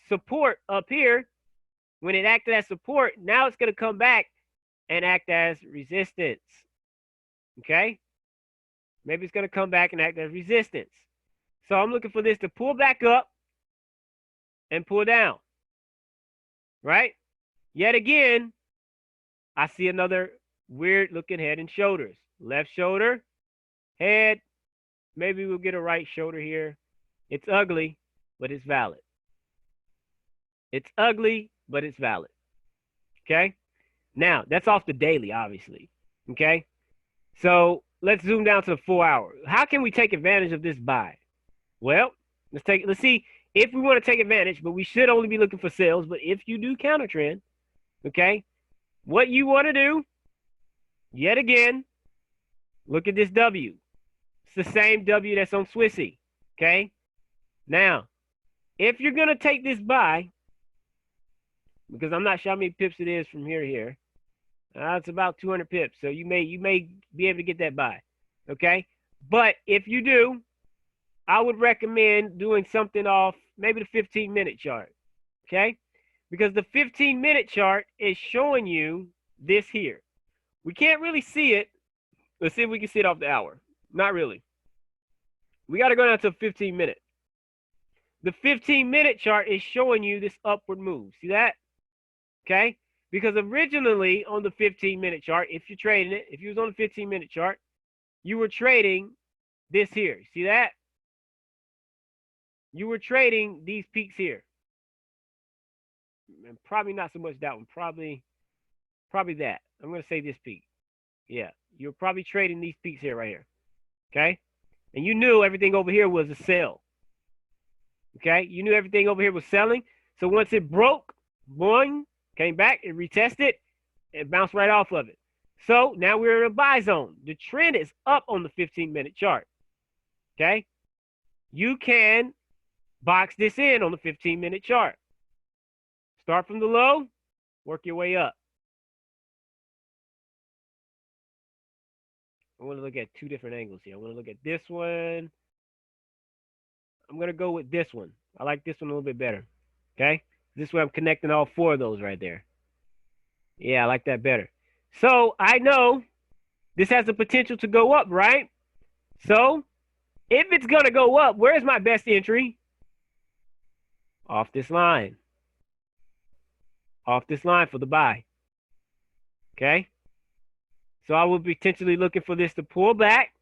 support up here, when it acted as support, now it's going to come back and act as resistance. Okay, maybe it's going to come back and act as resistance. So I'm looking for this to pull back up and pull down. Right? Yet again, I see another weird looking head and shoulders. Left shoulder, head. Maybe we'll get a right shoulder here. It's ugly, but it's valid. It's ugly, but it's valid. Okay? Now, that's off the daily, obviously. Okay? So let's zoom down to the 4 hour. How can we take advantage of this buy? Well, let's see if we want to take advantage, but we should only be looking for sales. But if you do counter trend, okay, what you want to do, yet again, look at this W. It's the same W that's on Swissy. Okay? Now, if you're going to take this buy, because I'm not sure how many pips it is from here to here. It's about 200 pips. So you may be able to get that buy. Okay? But if you do, I would recommend doing something off maybe the 15-minute chart. Okay? Because the 15-minute chart is showing you this here. We can't really see it. Let's see if we can see it off the hour. Not really. We got to go down to a 15-minute. The 15-minute chart is showing you this upward move. See that? Okay? Because originally on the 15-minute chart, if you're trading it, if you was on the 15-minute chart, you were trading this here. See that? You were trading these peaks here. And probably not so much that one. Probably that. I'm going to say this peak. Yeah. You're probably trading these peaks here right here. Okay? And you knew everything over here was a sell. Okay? You knew everything over here was selling. So once it broke, boing, came back, it retested, and bounced right off of it. So now we're in a buy zone. The trend is up on the 15-minute chart. Okay? You can box this in on the 15-minute chart. Start from the low, work your way up. I want to look at two different angles here. I want to look at this one. I'm going to go with this one. I like this one a little bit better. Okay? This way I'm connecting all four of those right there. Yeah, I like that better. So I know this has the potential to go up, right? So if it's going to go up, where's my best entry? Off this line. Off this line for the buy. Okay? So I will be potentially looking for this to pull back,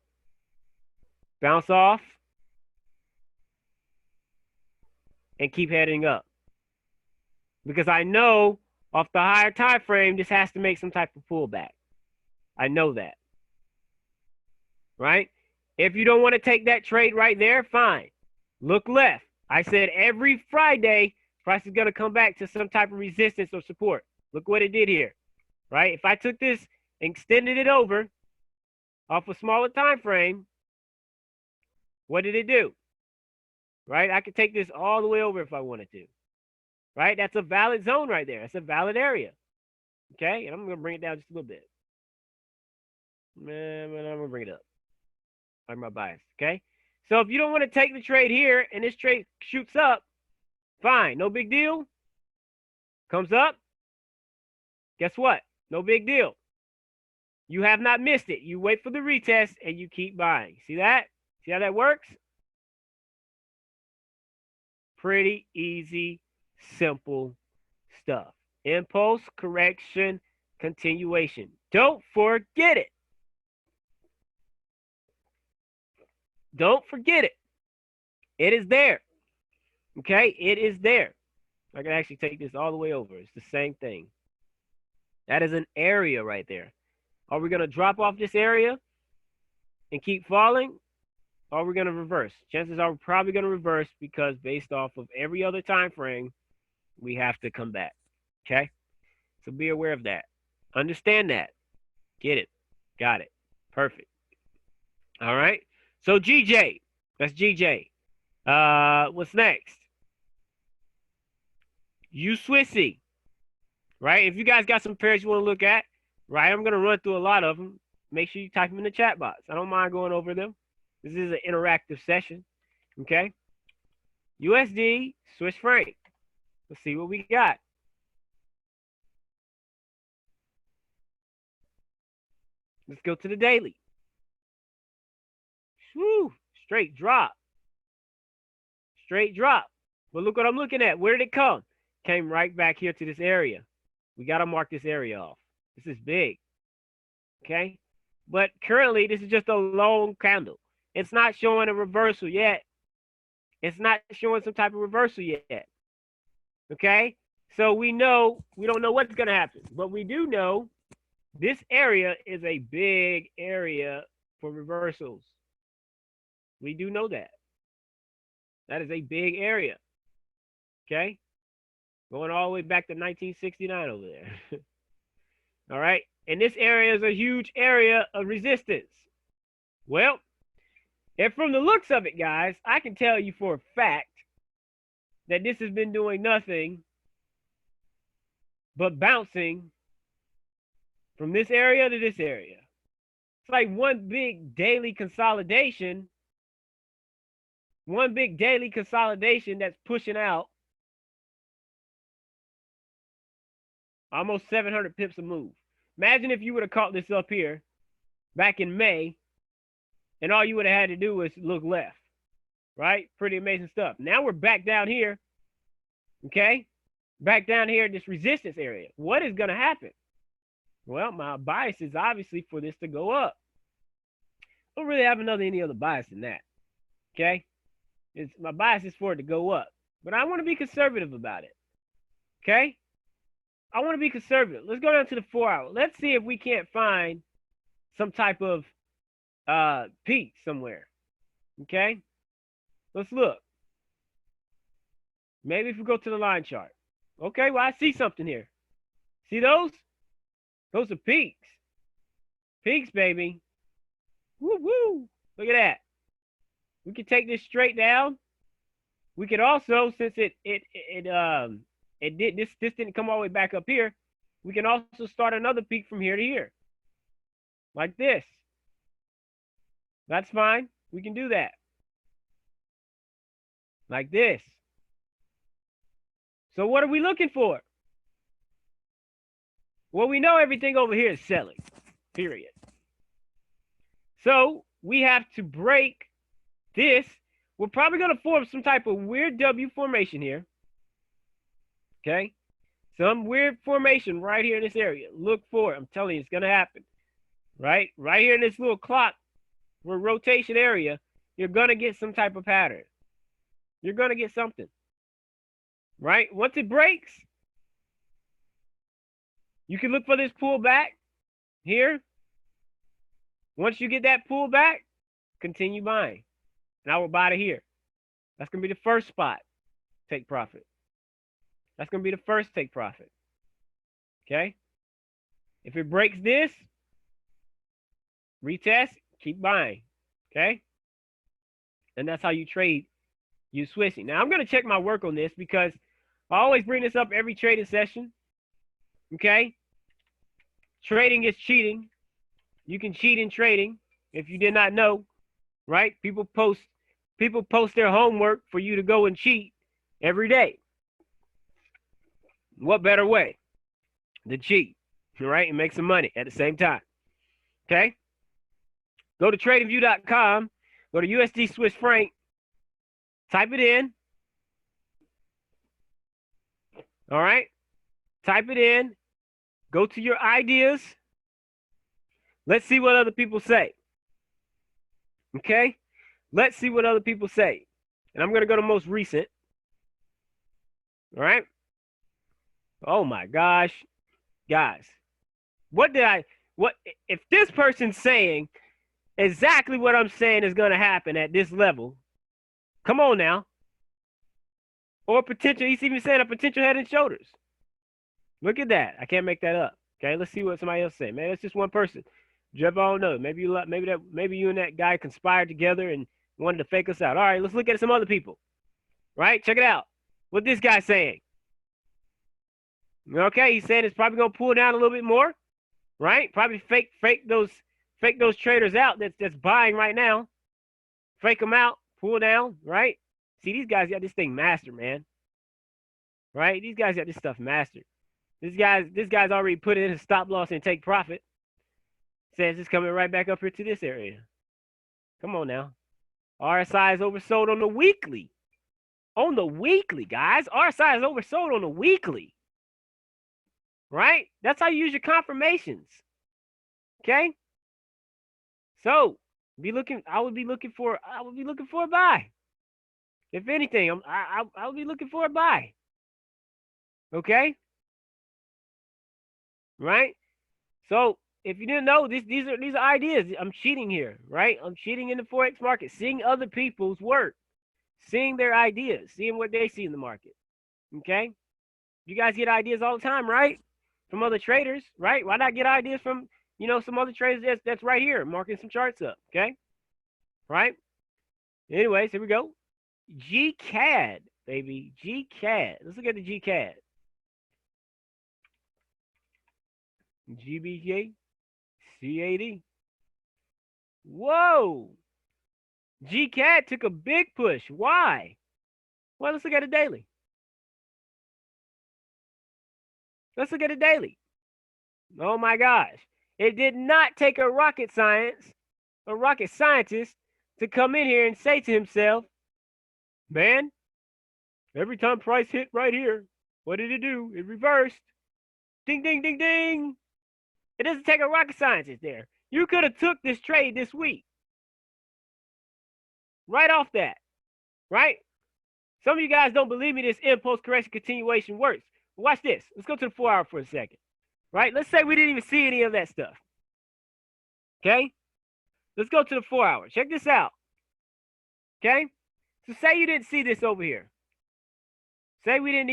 bounce off, and keep heading up. Because I know off the higher time frame, this has to make some type of pullback. I know that. Right? If you don't want to take that trade right there, fine. Look left. I said every Friday, price is going to come back to some type of resistance or support. Look what it did here. Right? If I took this and extended it over off a smaller time frame, what did it do? Right? I could take this all the way over if I wanted to. Right? That's a valid zone right there. That's a valid area. Okay? And I'm going to bring it down just a little bit. Man, I'm going to bring it up. Like my bias. Okay? So if you don't want to take the trade here and this trade shoots up, fine. No big deal. Comes up. Guess what? No big deal. You have not missed it. You wait for the retest and you keep buying. See that? See how that works? Pretty easy, simple stuff. Impulse, correction, continuation. Don't forget it. Don't forget it. It is there. Okay? It is there. I can actually take this all the way over. It's the same thing. That is an area right there. Are we going to drop off this area and keep falling? Or are we going to reverse? Chances are we're probably going to reverse because based off of every other time frame, we have to come back. Okay? So be aware of that. Understand that. Get it. Got it. Perfect. All right. So GJ. That's GJ. What's next? You Swissy. Right? If you guys got some pairs you want to look at, right? I'm going to run through a lot of them. Make sure you type them in the chat box. I don't mind going over them. This is an interactive session. Okay? USD, Swiss franc. Let's see what we got. Let's go to the daily. Whew, straight drop. Straight drop. But look what I'm looking at. Where did it come? Came right back here to this area. We got to mark this area off. This is big. Okay? But currently, this is just a long candle. It's not showing a reversal yet. It's not showing some type of reversal yet. Okay? So we don't know what's going to happen. But we do know this area is a big area for reversals. We do know that. That is a big area. Okay? Going all the way back to 1969 over there. All right? And this area is a huge area of resistance. Well, and from the looks of it, guys, I can tell you for a fact that this has been doing nothing but bouncing from this area to this area. It's like one big daily consolidation. One big daily consolidation that's pushing out almost 700 pips a move. Imagine if you would have caught this up here back in May, and all you would have had to do was look left, right? Pretty amazing stuff. Now we're back down here, okay? Back down here in this resistance area. What is going to happen? Well, my bias is obviously for this to go up. I don't really have any other bias than that, okay? My bias is for it to go up, but I want to be conservative about it, okay? I want to be conservative. Let's go down to the 4 hour. Let's see if we can't find some type of peak somewhere. Okay? Let's look. Maybe if we go to the line chart. Okay, well, I see something here. See those? Those are peaks. Peaks, baby. Woo woo. Look at that. We can take this straight down. We could also, since this didn't come all the way back up here, we can also start another peak from here to here. Like this. That's fine. We can do that. Like this. So what are we looking for? Well, we know everything over here is selling. Period. So we have to break this. We're probably going to form some type of weird W formation here. Okay? Some weird formation right here in this area. Look for it. I'm telling you, it's going to happen. Right? Right here in this little clock or rotation area, you're going to get some type of pattern. You're going to get something. Right? Once it breaks, you can look for this pullback here. Once you get that pullback, continue buying. And I will buy it here. That's going to be the first spot. Take profit. That's going to be the first take profit. Okay? If it breaks this, retest, keep buying. Okay? And that's how you trade you Swissy. Now, I'm going to check my work on this because I always bring this up every trading session. Okay? Trading is cheating. You can cheat in trading if you did not know, right? People post their homework for you to go and cheat every day. What better way than cheat, right? And make some money at the same time. Okay? Go to tradingview.com, go to USD Swiss franc, type it in. All right? Type it in. Go to your ideas. Let's see what other people say. Okay? Let's see what other people say. And I'm going to go to most recent. All right? Oh my gosh. Guys, What if this person's saying exactly what I'm saying is going to happen at this level? Come on now. Or potential, he's even saying a potential head and shoulders. Look at that. I can't make that up. Okay, let's see what somebody else say. Man, that's just one person. Jeff, I don't know. Maybe you and that guy conspired together and wanted to fake us out. All right, let's look at some other people. Right? Check it out. What this guy's saying. Okay, he's saying it's probably gonna pull down a little bit more. Right? Probably fake those traders out that's buying right now. Fake them out, pull down, right? See, these guys got this thing mastered, man. Right? These guys got this stuff mastered. This guy's already put in his stop loss and take profit. Says it's coming right back up here to this area. Come on now. RSI is oversold on the weekly. On the weekly, guys. RSI is oversold on the weekly. Right? That's how you use your confirmations. Okay? So, I would be looking for a buy. If anything, I would be looking for a buy. Okay? Right? So, if you didn't know, these are ideas. I'm cheating here, right? I'm cheating in the Forex market, seeing other people's work, seeing their ideas, seeing what they see in the market. Okay? You guys get ideas all the time, right? From other traders, right? Why not get ideas from, some other traders that's right here, marking some charts up, okay? Right? Anyways, here we go. GCAD, baby. GCAD. Let's look at the GCAD. GBJ. CAD. Whoa. GCAD took a big push. Why? Well, let's look at it daily. Let's look at it daily. Oh my gosh. It did not take a rocket scientist to come in here and say to himself, man, every time price hit right here, what did it do? It reversed. Ding, ding, ding, ding. It doesn't take a rocket scientist there. You could have took this trade this week. Right off that. Right? Some of you guys don't believe me this impulse correction continuation works. Watch this. Let's go to the 4 hour for a second. Right? Let's say we didn't even see any of that stuff. Okay? Let's go to the 4 hour. Check this out. Okay? So say you didn't see this over here. Say we didn't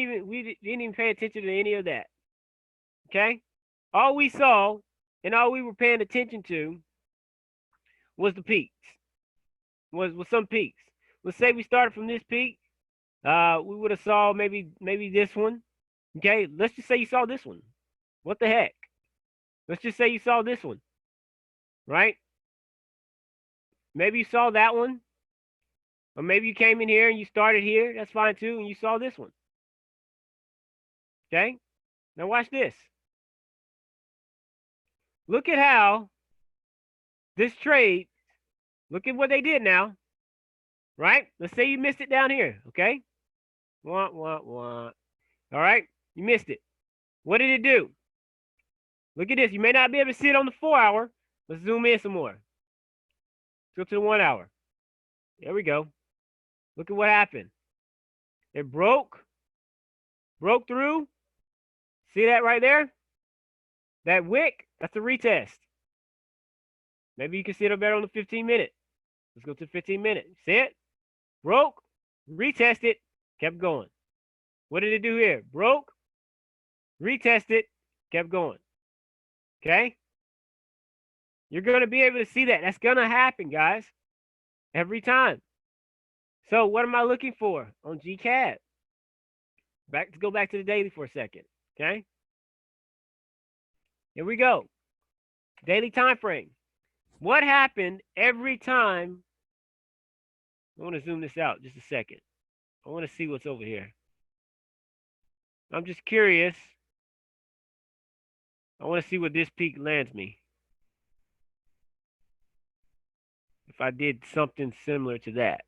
even pay attention to any of that. Okay? All we saw and all we were paying attention to was the peaks. Was some peaks. Let's say we started from this peak. We would have saw maybe this one. Okay? Let's just say you saw this one. What the heck? Let's just say you saw this one. Right? Maybe you saw that one. Or maybe you came in here and you started here. That's fine too. And you saw this one. Okay? Now watch this. Look at how this trade, look at what they did now. Right? Let's say you missed it down here. Okay? Wah. All right? You missed it. What did it do? Look at this. You may not be able to see it on the 4 hour. Let's zoom in some more. Let's go to the 1 hour. There we go. Look at what happened. It broke through. See that right there? That wick, that's a retest. Maybe you can see it better on the 15-minute. Let's go to the 15-minute. See it? Broke, retested, kept going. What did it do here? Broke, retested, kept going. Okay? You're going to be able to see that. That's going to happen, guys. Every time. So what am I looking for on GCAD? Let's go back to the daily for a second. Okay? Here we go. Daily time frame. What happened every time? I want to zoom this out just a second. I want to see what's over here. I'm just curious. I want to see what this peak lands me. If I did something similar to that.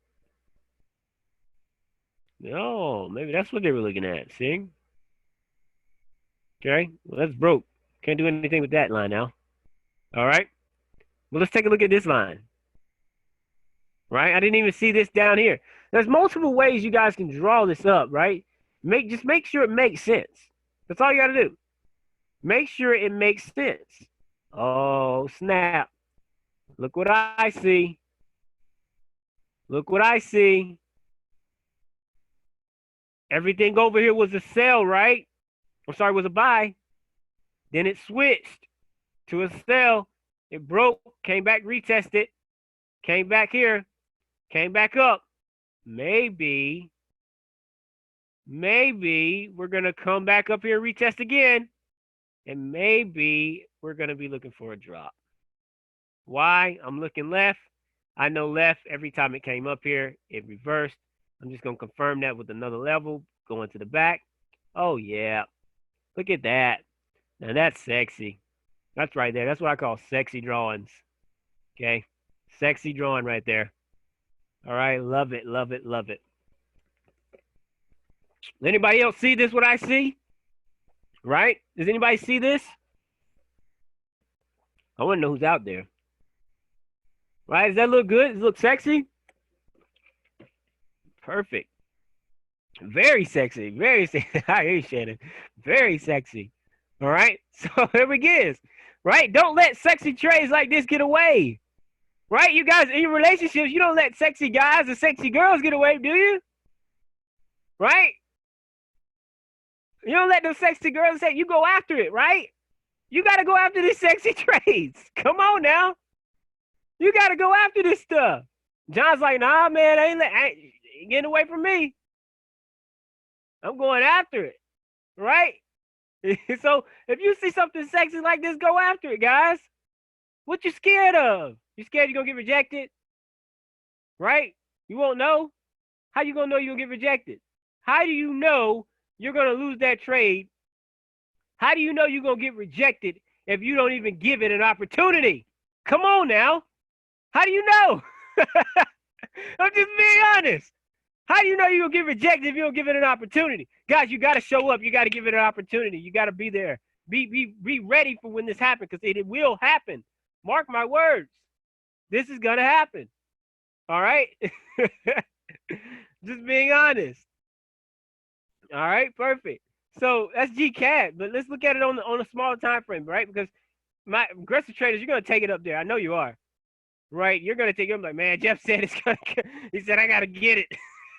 No, maybe that's what they were looking at. See? Okay, well, that's broke. Can't do anything with that line now. All right. Well, let's take a look at this line. Right? I didn't even see this down here. There's multiple ways you guys can draw this up, right? Just make sure it makes sense. That's all you got to do. Make sure it makes sense. Oh, snap. Look what I see. Look what I see. Everything over here was a sell, right? I'm sorry, was a buy. Then it switched to a sell. It broke, came back, retested, came back here, came back up. Maybe we're going to come back up here and retest again. And maybe we're going to be looking for a drop. Why? I'm looking left. I know left every time it came up here, it reversed. I'm just going to confirm that with another level, going to the back. Oh, yeah. Look at that. Now, that's sexy. That's right there. That's what I call sexy drawings. Okay? Sexy drawing right there. All right? Love it, love it, love it. Anybody else see this, what I see? Right? Does anybody see this? I want to know who's out there. Right? Does that look good? Does it look sexy? Perfect. Very sexy. Very sexy. I hear you, Shannon. Very sexy. All right? So here we go. Right? Don't let sexy trades like this get away. Right? You guys, in your relationships, you don't let sexy guys or sexy girls get away, do you? Right? You don't let those sexy girls say, you go after it, right? You got to go after these sexy trades. Come on now. You got to go after this stuff. John's like, nah, man, I ain't getting away from me. I'm going after it, right? So if you see something sexy like this, go after it, guys. What you scared of? You scared you're going to get rejected? Right? You won't know. How you going to know you're going to get rejected? How do you know you're going to lose that trade? How do you know you're going to get rejected if you don't even give it an opportunity? Come on now. How do you know? I'm just being honest. How do you know you're going to get rejected if you don't give it an opportunity? Guys, you got to show up. You got to give it an opportunity. You got to be there. Be ready for when this happens, because it will happen. Mark my words. This is going to happen. All right? Just being honest. All right, perfect. So that's GCAD, but let's look at it on a smaller time frame, right? Because my aggressive traders, you're going to take it up there. I know you are. Right? You're going to take it up like, man, Jeff said it's going to, he said, I got to get it.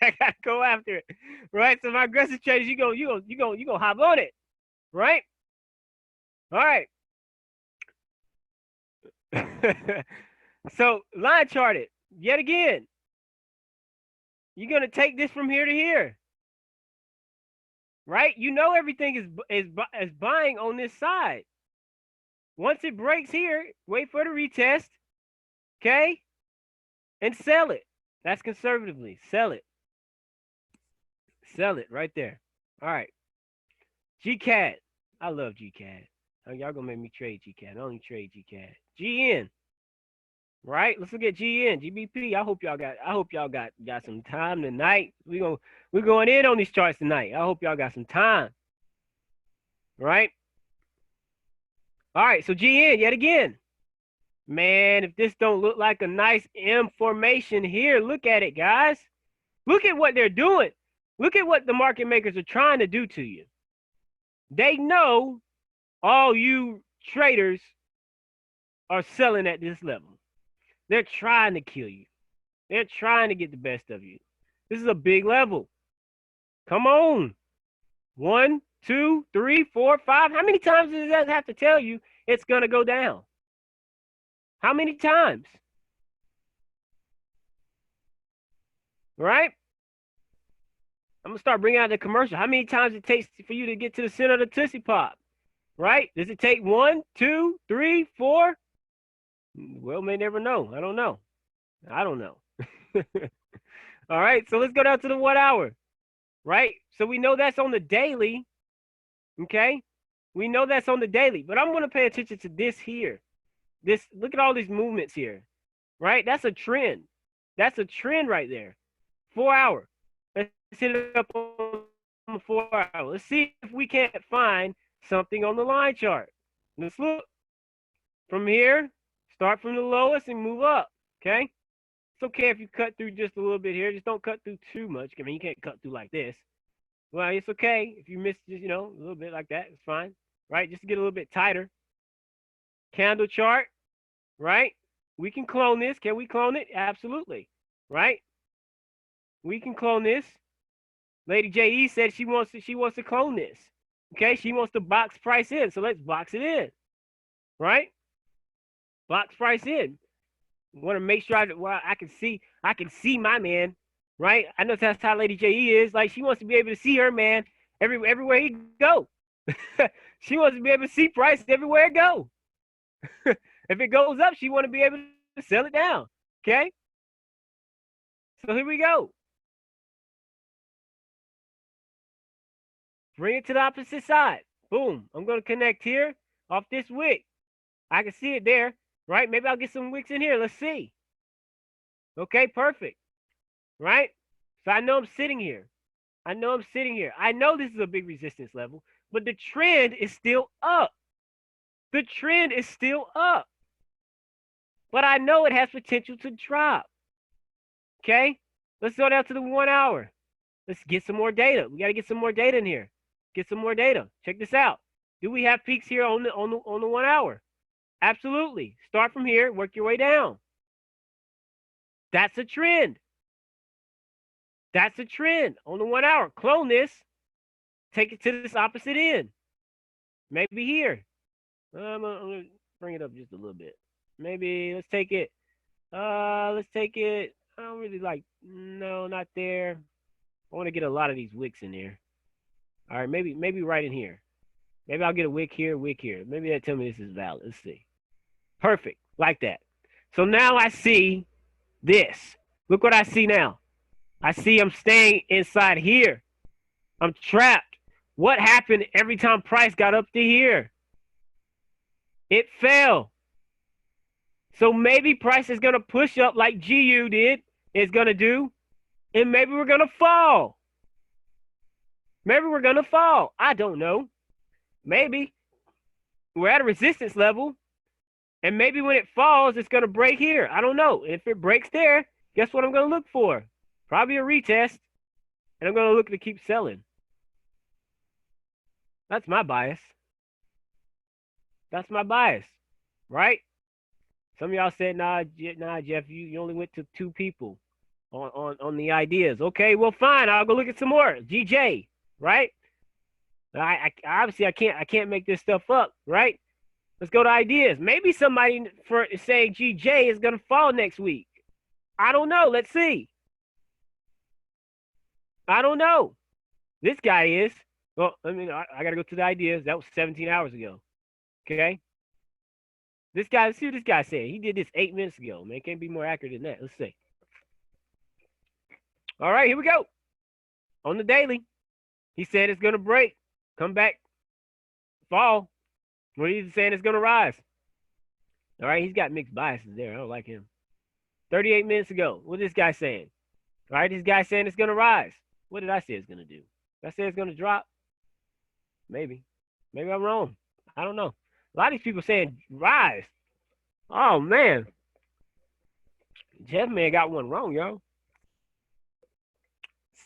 I got to go after it. Right? So my aggressive traders, you go hop on it. Right? All right. So line chart it yet again. You're going to take this from here to here. Right? You know everything is buying on this side. Once it breaks here, wait for the retest. Okay? And sell it. That's conservatively. Sell it. Sell it right there. All right. GCAD. I love GCAD. Y'all gonna make me trade GCAD. I only trade GCAD. GN. Right? Let's look at GN, GBP. I hope y'all got some time tonight. We're going in on these charts tonight. I hope y'all got some time. Right? All right, so GN yet again. Man, if this don't look like a nice M formation here, look at it, guys. Look at what they're doing. Look at what the market makers are trying to do to you. They know all you traders are selling at this level. They're trying to kill you. They're trying to get the best of you. This is a big level. Come on. 1, 2, 3, 4, 5. How many times does that have to tell you it's going to go down? How many times? Right? I'm going to start bringing out the commercial. How many times it takes for you to get to the center of the Tootsie Pop? Right? Does it take 1, 2, 3, 4? Well, may never know. I don't know. All right, so let's go down to the 1 hour. Right? So we know that's on the daily. Okay? We know that's on the daily. But I'm going to pay attention to this here. Look at all these movements here. Right? That's a trend. That's a trend right there. 4 hour. Let's hit it up on the 4 hour. Let's see if we can't find something on the line chart. Let's look. From here, start from the lowest and move up. Okay? It's okay if you cut through just a little bit here. Just don't cut through too much. I mean, you can't cut through like this. Well, it's okay if you miss just, a little bit like that. It's fine. right? Just to get a little bit tighter. Candle chart, right? We can clone this. Can we clone it? Absolutely, right? We can clone this. Lady JE said she wants to clone this. Okay, she wants to box price in. So let's box it in, right? Box price in. Want to make sure I can see my man, right? I know that's how Lady JE is. Like, she wants to be able to see her man everywhere he go. She wants to be able to see price everywhere it go. If it goes up, she want to be able to sell it down. Okay. So here we go. Bring it to the opposite side. Boom. I'm going to connect here off this wick. I can see it there, right? Maybe I'll get some wicks in here. Let's see. Okay, perfect. Right? So I know I'm sitting here. I know this is a big resistance level, but the trend is still up. The trend is still up. But I know it has potential to drop. Okay? Let's go down to the 1 hour. Let's get some more data. We got to get some more data in here. Get some more data. Check this out. Do we have peaks here on the 1 hour? Absolutely. Start from here, work your way down. That's a trend. That's a trend on the 1 hour. Clone this. Take it to this opposite end. Maybe here. I'm gonna bring it up just a little bit. Maybe let's take it. I don't really like. No, not there. I want to get a lot of these wicks in there. All right, maybe right in here. Maybe I'll get a wick here, wick here. Maybe that tell me this is valid. Let's see. Perfect, like that. So now I see this. Look what I see now. I see I'm staying inside here. I'm trapped. What happened every time price got up to here? It fell. So maybe price is going to push up like GU did, it's going to do, and maybe we're going to fall. Maybe we're going to fall. I don't know. Maybe we're at a resistance level, and maybe when it falls, it's going to break here. I don't know. If it breaks there, guess what I'm going to look for? Probably a retest, and I'm going to look to keep selling. That's my bias. That's my bias, right? Some of y'all said, nah, Jeff, you only went to 2 people on the ideas. Okay, well, fine. I'll go look at some more. GJ, right? I obviously I can't make this stuff up, right? Let's go to ideas. Maybe somebody for saying GJ is gonna fall next week. I don't know. Let's see. I don't know. This guy is. Well, I mean, I gotta go to the ideas. That was 17 hours ago. Okay. This guy, let's see what this guy said. He did this 8 minutes ago, man. Can't be more accurate than that. Let's see. All right, here we go. On the daily, he said it's gonna break, come back, fall. What he's saying it's gonna rise. All right, he's got mixed biases there. I don't like him. 38 minutes ago, what is this guy saying? All right, this guy saying it's gonna rise. What did I say it's gonna do? Did I say it's gonna drop? Maybe. Maybe I'm wrong. I don't know. A lot of these people saying rise. Oh, man. Jeff man got one wrong, yo.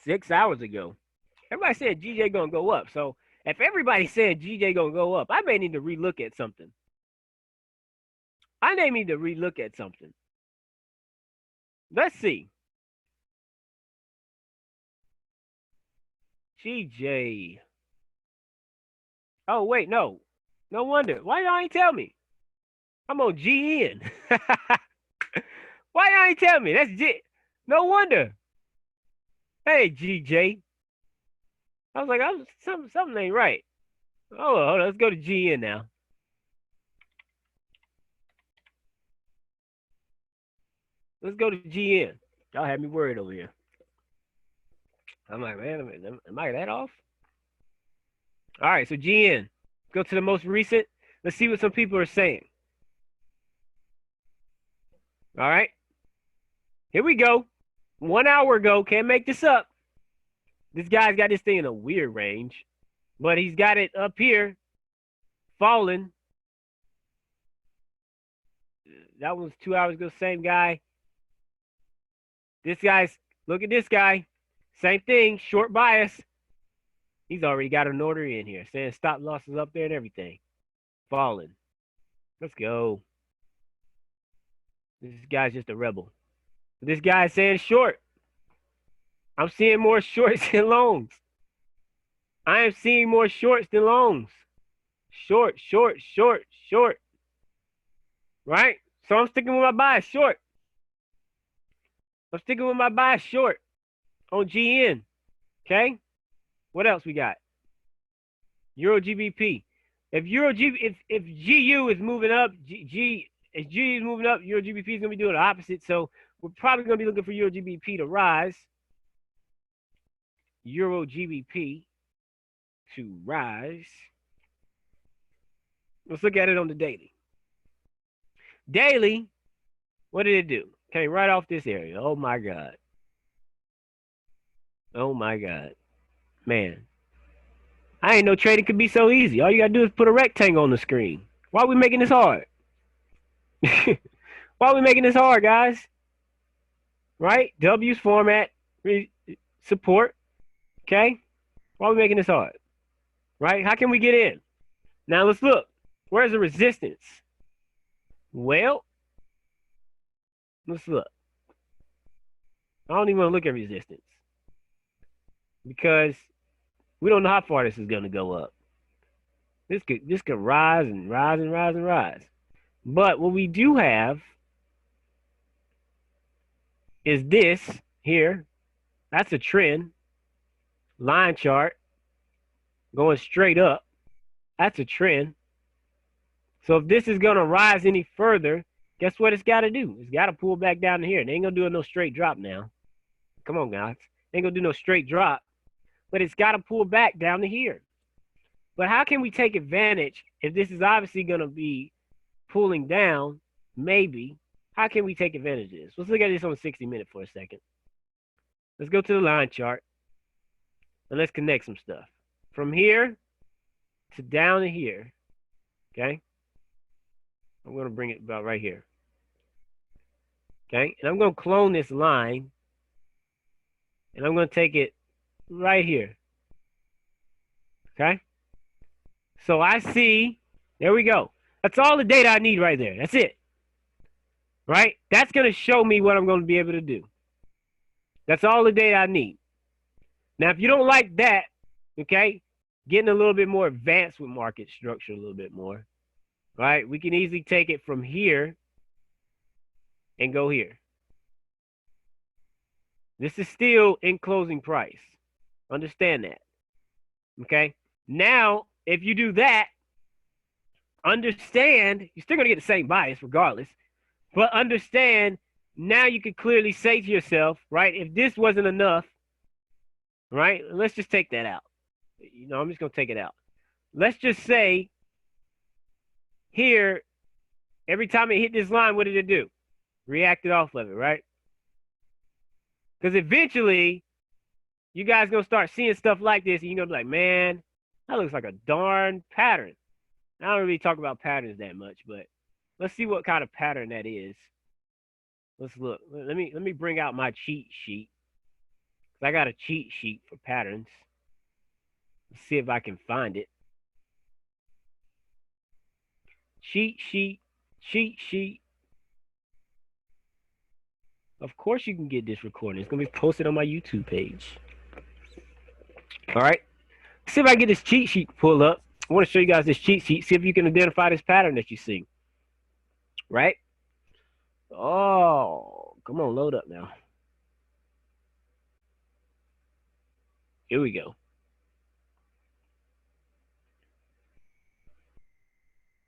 6 hours ago. Everybody said GJ gonna go up. So if everybody said GJ gonna go up, I may need to relook at something. Let's see. GJ. Oh, wait, no. No wonder. Why y'all ain't tell me? I'm on GN. Why y'all ain't tell me? That's G. No wonder. Hey, GJ. I was like, something ain't right. Oh, hold on, let's go to GN now. Let's go to GN. Y'all had me worried over here. I'm like, man, am I that off? All right, so GN. Go to the most recent. Let's see what some people are saying. All right. Here we go. 1 hour ago. Can't make this up. This guy's got this thing in a weird range, but he's got it up here, falling. That was 2 hours ago. Same guy. This guy's, look at this guy. Same thing. Short bias. He's already got an order in here saying stop losses up there and everything. Falling. Let's go. This guy's just a rebel. This guy's saying short. I'm seeing more shorts than longs. I am seeing more shorts than longs. Short, short, short, short. Right? So I'm sticking with my buy short. I'm sticking with my buy short on GN. Okay? What else we got? Euro GBP. If GU is moving up, if GU is moving up, Euro GBP is gonna be doing the opposite. So we're probably gonna be looking for Euro GBP to rise. Euro GBP to rise. Let's look at it on the daily. Daily, what did it do? Came right off this area. Oh my God. Oh my God. Man. I ain't know trading could be so easy. All you gotta do is put a rectangle on the screen. Why are we making this hard? Why are we making this hard, guys? Right? W's format, support. Okay? Why are we making this hard? Right? How can we get in? Now let's look. Where's the resistance? Well, let's look. I don't even want to look at resistance because we don't know how far this is going to go up. This could rise and rise and rise and rise. But what we do have is this here. That's a trend line chart going straight up. That's a trend. So if this is going to rise any further, guess what it's got to do? It's got to pull back down to here. They ain't going to do no straight drop now. Come on, guys. They ain't going to do no straight drop. But it's got to pull back down to here. But how can we take advantage if this is obviously going to be pulling down? Maybe. How can we take advantage of this? Let's look at this on 60-minute for a second. Let's go to the line chart. And let's connect some stuff. From here to down to here. Okay? I'm going to bring it about right here. Okay? And I'm going to clone this line. And I'm going to take it right here. Okay? So I see, there we go. That's all the data I need right there. That's it. Right? That's going to show me what I'm going to be able to do. That's all the data I need. Now, if you don't like that, okay, getting a little bit more advanced with market structure a little bit more, right? We can easily take it from here and go here. This is still in closing price. Understand that. Okay? Now, if you do that, understand, you're still going to get the same bias regardless, but understand, now you can clearly say to yourself, right, if this wasn't enough, right, let's just take that out. You know, I'm just going to take it out. Let's just say here, every time it hit this line, what did it do? Reacted off of it, right? Because eventually, you guys going to start seeing stuff like this, and you're going to be like, man, that looks like a darn pattern. I don't really talk about patterns that much, but let's see what kind of pattern that is. Let's look. Let me bring out my cheat sheet. I got a cheat sheet for patterns. Let's see if I can find it. Cheat sheet, cheat sheet. Of course you can get this recording. It's going to be posted on my YouTube page. All right. Let's see if I can get this cheat sheet pulled up. I want to show you guys this cheat sheet. See if you can identify this pattern that you see. Right? Oh, come on, load up now. Here we go.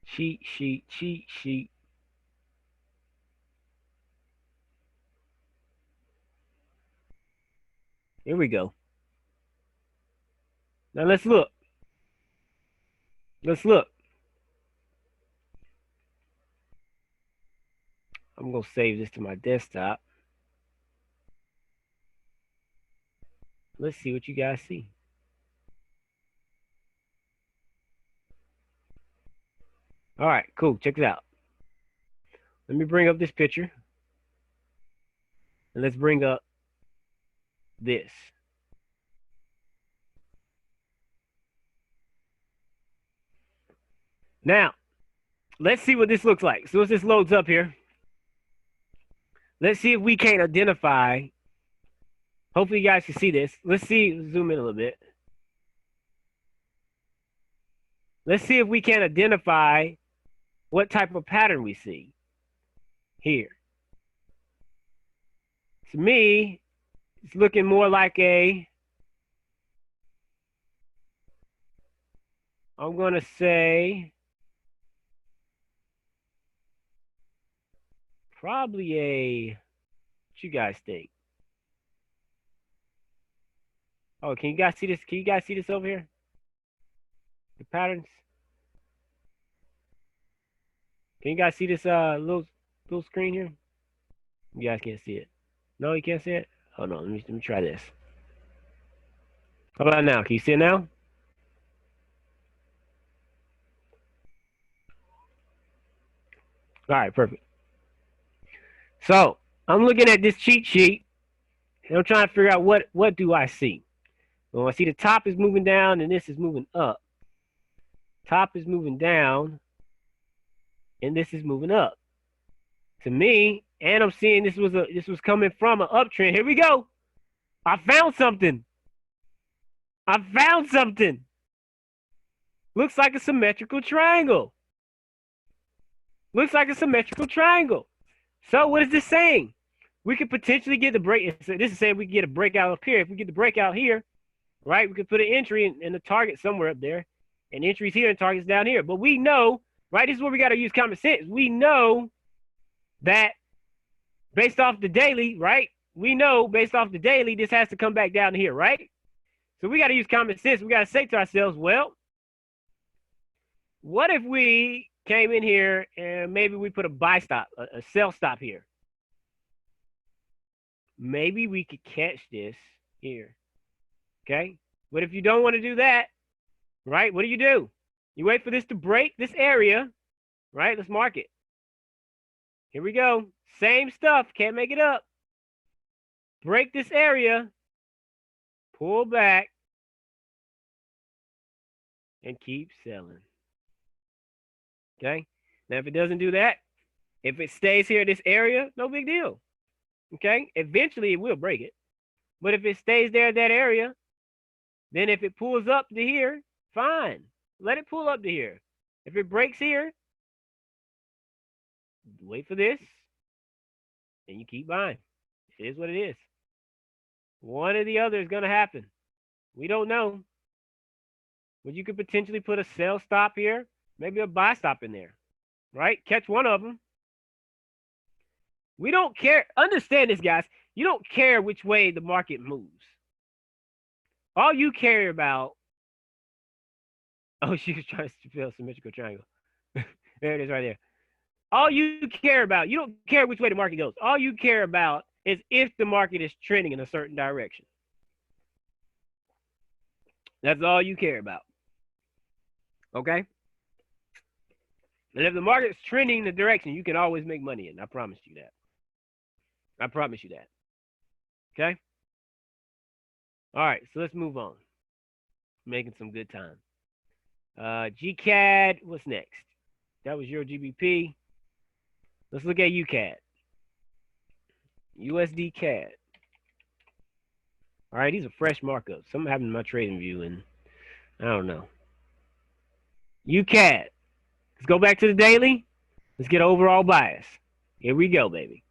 Cheat sheet, cheat sheet. Here we go. Now let's look. Let's look. I'm going to save this to my desktop. Let's see what you guys see. All right, cool. Check it out. Let me bring up this picture. And let's bring up this. Now, let's see what this looks like. So as this loads up here, let's see if we can't identify. Hopefully you guys can see this. Let's see, zoom in a little bit. Let's see if we can identify what type of pattern we see here. To me, it's looking more like I'm going to say, probably what you guys think? Oh, can you guys see this? Can you guys see this over here? The patterns? Can you guys see this little screen here? You guys can't see it. No, you can't see it? Hold on, let me try this. How about now? Can you see it now? All right, perfect. So I'm looking at this cheat sheet and I'm trying to figure out what do I see. Well, I see the top is moving down and this is moving up. Top is moving down and this is moving up. To me, and I'm seeing this was coming from an uptrend. Here we go. I found something. I found something. Looks like a symmetrical triangle. Looks like a symmetrical triangle. So what is this saying? We could potentially get the break. This is saying we can get a breakout up here. If we get the breakout here, right, we could put an entry in the target somewhere up there, and entries here and targets down here. But we know, right, this is where we got to use common sense. We know that based off the daily, right, we know based off the daily, this has to come back down here, right? So we got to use common sense. We got to say to ourselves, well, what if we came in here and maybe we put a buy stop, a sell stop here? Maybe we could catch this here, okay? But if you don't want to do that, right, what do? You wait for this to break this area, right? Let's mark it. Here we go. Same stuff. Can't make it up. Break this area. Pull back. And keep selling. Okay? Now, if it doesn't do that, if it stays here in this area, no big deal. Okay? Eventually, it will break it. But if it stays there in that area, then if it pulls up to here, fine. Let it pull up to here. If it breaks here, wait for this, and you keep buying. It is what it is. One or the other is going to happen. We don't know. But you could potentially put a sell stop here, maybe a buy stop in there, right? Catch one of them. We don't care. Understand this, guys. You don't care which way the market moves. All you care about, oh, she was trying to spell symmetrical triangle. There it is right there. All you care about, you don't care which way the market goes. All you care about is if the market is trending in a certain direction. That's all you care about. Okay? And if the market's trending in the direction, you can always make money in. I promise you that. I promise you that. Okay? All right, so let's move on. Making some good time. GCAD, what's next? That was your GBP. Let's look at UCAD. USD CAD. All right, these are fresh markups. Some happened in my trading view, and I don't know. UCAD. Let's go back to the daily. Let's get overall bias. Here we go, baby.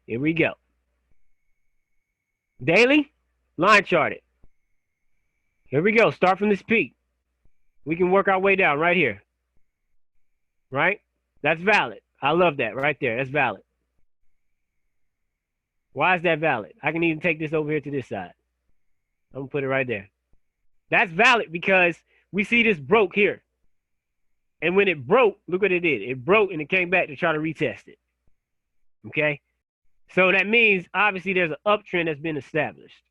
Here we go. Daily, line charted. Here we go. Start from this peak. We can work our way down right here. Right? That's valid. I love that right there. That's valid. Why is that valid? I can even take this over here to this side. I'm going to put it right there. That's valid because we see this broke here. And when it broke, look what it did. It broke and it came back to try to retest it. Okay? So that means, obviously, there's an uptrend that's been established.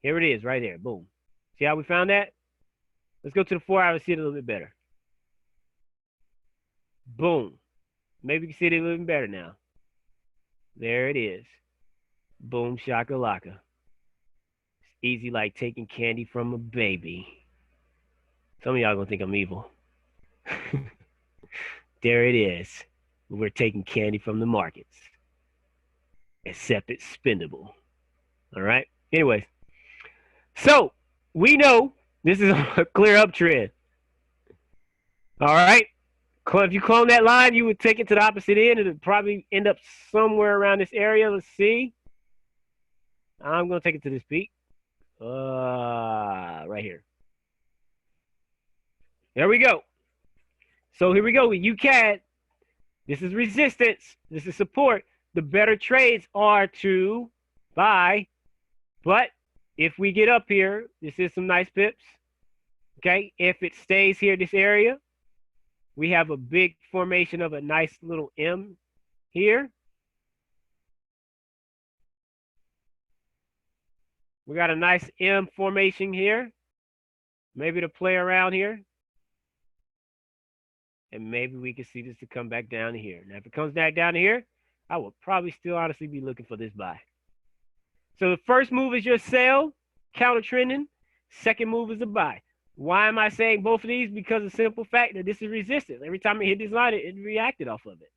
Here it is right there. Boom. See how we found that? Let's go to the 4 hour and see it a little bit better. Boom. Maybe you can see it a little bit better now. There it is. Boom, shakalaka. It's easy like taking candy from a baby. Some of y'all gonna think I'm evil. There it is. We're taking candy from the markets, except it's spendable. All right. Anyways, so we know this is a clear uptrend. All right. If you clone that line, you would take it to the opposite end. It would probably end up somewhere around this area. Let's see. I'm going to take it to this peak. Right here. There we go. So here we go with UCAD. This is resistance. This is support. The better trades are to buy. But if we get up here, this is some nice pips. Okay. If it stays here, this area, we have a big formation of a nice little M here. We got a nice M formation here. Maybe to play around here. And maybe we can see this to come back down to here. Now, if it comes back down to here, I will probably still honestly be looking for this buy. So the first move is your sell, counter trending. Second move is a buy. Why am I saying both of these? Because of the simple fact that this is resistance. Every time it hit this line, it reacted off of it.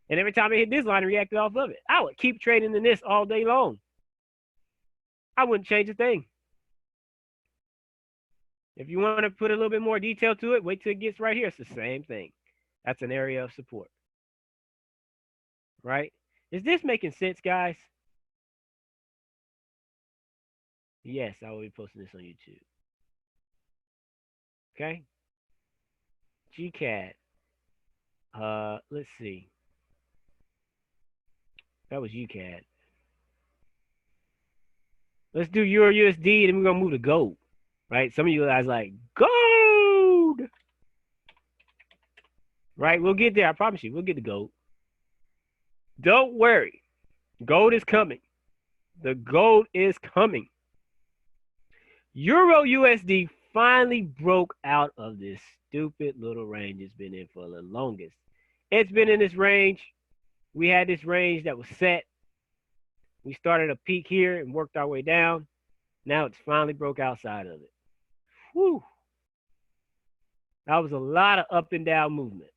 And every time it hit this line, it reacted off of it. I would keep trading in this all day long. I wouldn't change a thing. If you want to put a little bit more detail to it, wait till it gets right here. It's the same thing. That's an area of support. Right? Is this making sense, guys? Yes, I will be posting this on YouTube. Okay. GCAD. Let's see. That was UCAD. Let's do Euro USD, and we're gonna move to gold. Right? Some of you guys like gold. Right? We'll get there. I promise you, we'll get to gold. Don't worry. Gold is coming. The gold is coming. Euro USD finally broke out of this stupid little range it's been in for the longest. It's been in this range. We had this range that was set. We started a peak here and worked our way down. Now it's finally broke outside of it. Whew. That was a lot of up and down movement.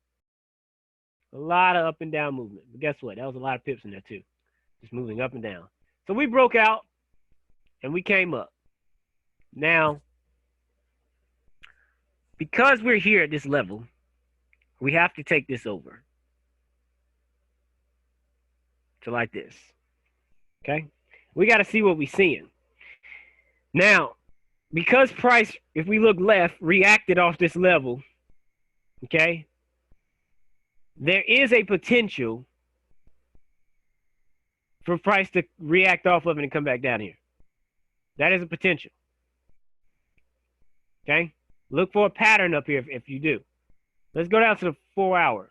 A lot of up and down movement. But guess what? That was a lot of pips in there too. Just moving up and down. So we broke out and we came up. Now, because we're here at this level, we have to take this over. So like this. Okay? We got to see what we're seeing. Now, because price, if we look left, reacted off this level, okay, there is a potential for price to react off of it and come back down here. That is a potential. Okay? Look for a pattern up here if you do. Let's go down to the 4 hour.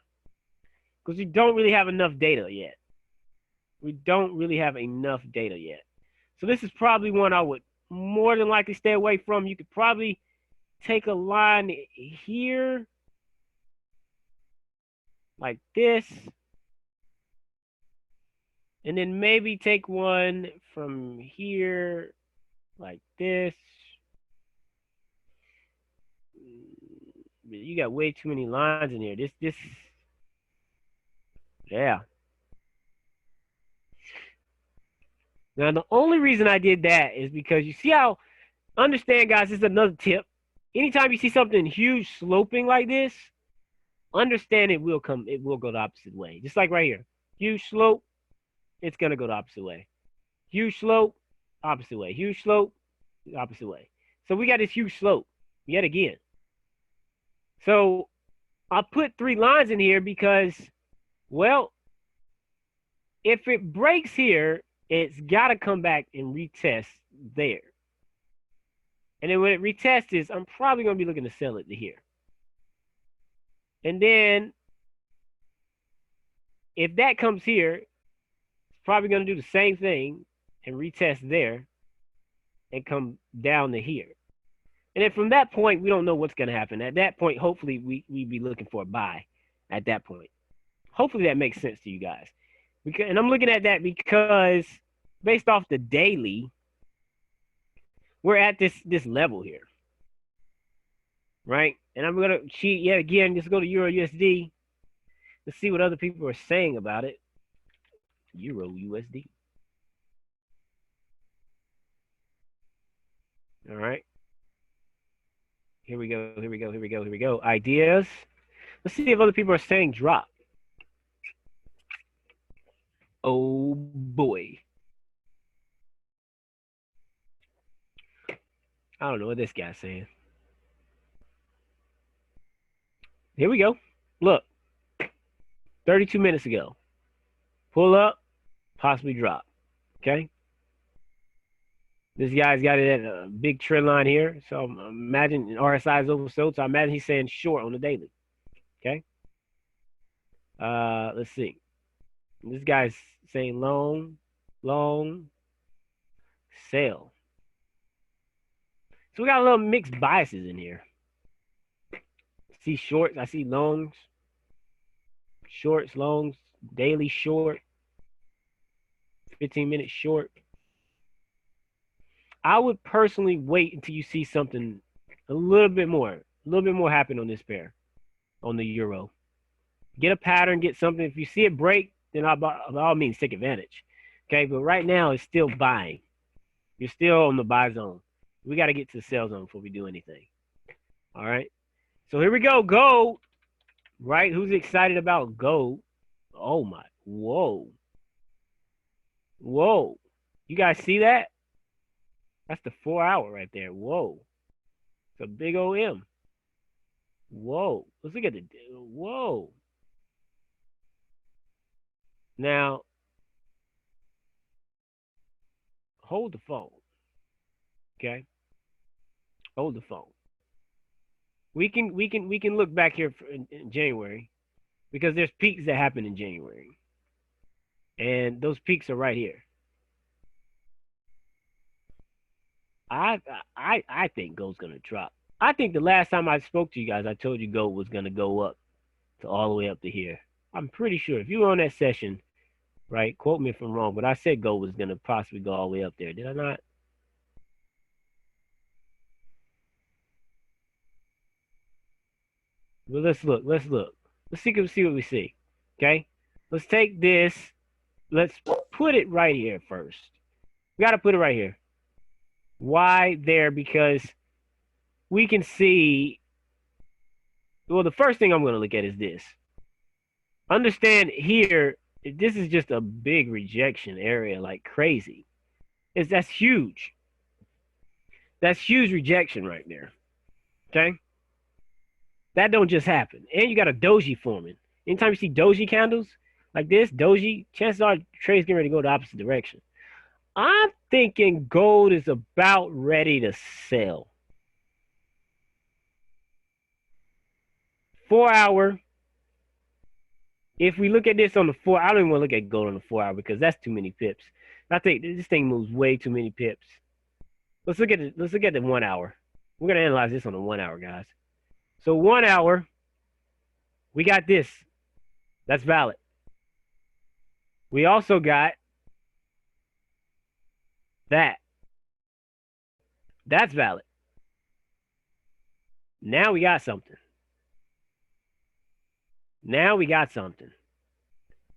Because we don't really have enough data yet. We don't really have enough data yet. So this is probably one I would more than likely stay away from. You could probably take a line here. Like this. And then maybe take one from here. Like this. You got way too many lines in here. Yeah. Now, the only reason I did that is because you see how, understand, guys, this is another tip. Anytime you see something huge sloping like this, understand it will go the opposite way. Just like right here. Huge slope, it's going to go the opposite way. Huge slope, opposite way. Huge slope, opposite way. So we got this huge slope yet again. So I put 3 lines in here because, well, if it breaks here, it's got to come back and retest there. And then when it retests, I'm probably going to be looking to sell it to here. And then if that comes here, it's probably going to do the same thing and retest there and come down to here. And then from that point, we don't know what's going to happen. At that point, hopefully, we be looking for a buy at that point. Hopefully that makes sense to you guys. And I'm looking at that because based off the daily, we're at this level here. Right? And I'm going to cheat yet again. Just go to Euro USD. Let's see what other people are saying about it. Euro USD. All right. Here we go. Here we go. Here we go. Here we go. Ideas. Let's see if other people are saying drop. Oh boy. I don't know what this guy's saying. Here we go. Look. 32 minutes ago. Pull up, possibly drop. Okay. This guy's got it at a big trend line here. So imagine RSI is oversold. So I imagine he's saying short on the daily. Okay. Let's see. This guy's saying long, sell. So we got a little mixed biases in here. I see shorts. I see longs. Shorts, longs, daily short. 15 minutes short. I would personally wait until you see something a little bit more happen on this pair, on the euro. Get a pattern, get something. If you see it break, then by all means take advantage. Okay, but right now it's still buying. You're still on the buy zone. We got to get to the sell zone before we do anything. All right. So here we go. Gold. Right? Who's excited about gold? Oh my. Whoa. Whoa. You guys see that? That's the 4 hour right there. Whoa. It's a big old M. Whoa. Let's look at the. Whoa. Now, hold the phone. Okay? Hold the phone. We can look back here in January because there's peaks that happen in January. And those peaks are right here. I think gold's gonna drop. I think the last time I spoke to you guys, I told you gold was gonna go up to all the way up to here. I'm pretty sure. If you were on that session, right? Quote me if I'm wrong, but I said gold was gonna possibly go all the way up there. Did I not? Well, let's look. Let's look. Let's see what we see. Okay. Let's take this. Let's put it right here first. We got to put it right here. Why there? Because we can see. Well, the first thing I'm going to look at is this. Understand here, this is just a big rejection area like crazy. That's huge. That's huge rejection right there. Okay. That don't just happen. And you got a doji forming. Anytime you see doji candles like this, doji, chances are trade's getting ready to go the opposite direction. I'm thinking gold is about ready to sell. 4 hour. If we look at this on the 4, I don't even want to look at gold on the 4 hour because that's too many pips. I think this thing moves way too many pips. Let's look at the 1 hour. We're gonna analyze this on the 1 hour, guys. So 1 hour, we got this. That's valid. We also got that. That's valid. Now we got something. Now we got something.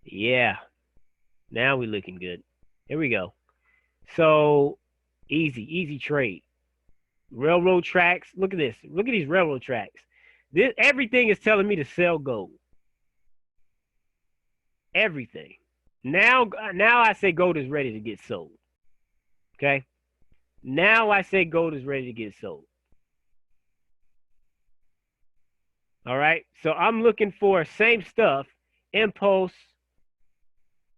Yeah. Now we're looking good. Here we go. So easy trade. Railroad tracks. Look at this. Look at these railroad tracks. Everything is telling me to sell gold. Everything. Now I say gold is ready to get sold. Okay? Now I say gold is ready to get sold. All right? So I'm looking for same stuff, impulse.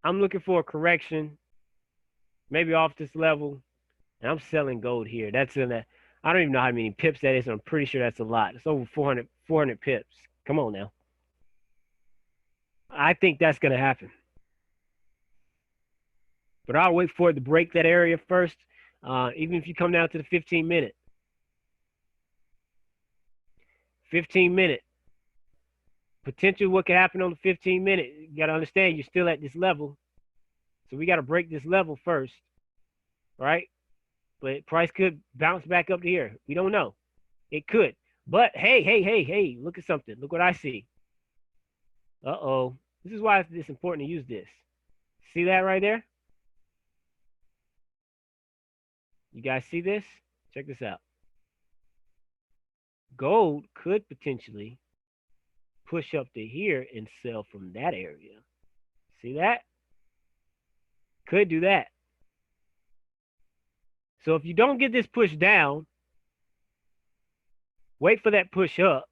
I'm looking for a correction, maybe off this level, and I'm selling gold here. That's in that. I don't even know how many pips that is. I'm pretty sure that's a lot. It's over 400 pips. Come on now. I think that's going to happen. But I'll wait for it to break that area first, even if you come down to the 15-minute. 15-minute. Potential what could happen on the 15-minute. You got to understand you're still at this level. So we got to break this level first, right? But price could bounce back up to here. We don't know. It could. But hey, look at something. Look what I see. Uh-oh. This is why it's important to use this. See that right there? You guys see this? Check this out. Gold could potentially push up to here and sell from that area. See that? Could do that. So if you don't get this push down, wait for that push up.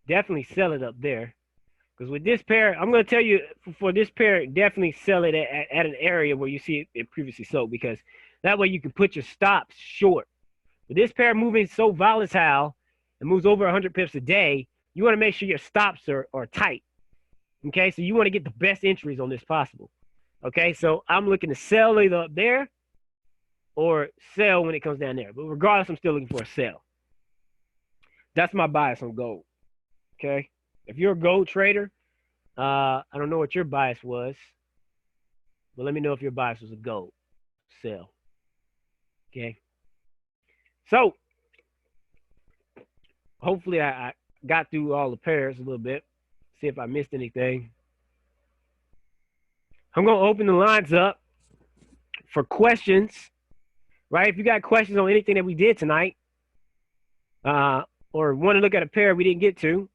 Definitely sell it up there. Because with this pair, I'm going to tell you, for this pair, definitely sell it at an area where you see it previously sold, because that way you can put your stops short. With this pair moving so volatile and moves over 100 pips a day, you want to make sure your stops are tight. Okay, so you want to get the best entries on this possible. Okay, so I'm looking to sell either up there or sell when it comes down there. But regardless, I'm still looking for a sell. That's my bias on gold. Okay, if you're a gold trader, I don't know what your bias was, but let me know if your bias was a gold sell. Okay, so hopefully I got through all the pairs a little bit. See if I missed anything. I'm going to open the lines up for questions, right? If you got questions on anything that we did tonight, or want to look at a pair we didn't get to,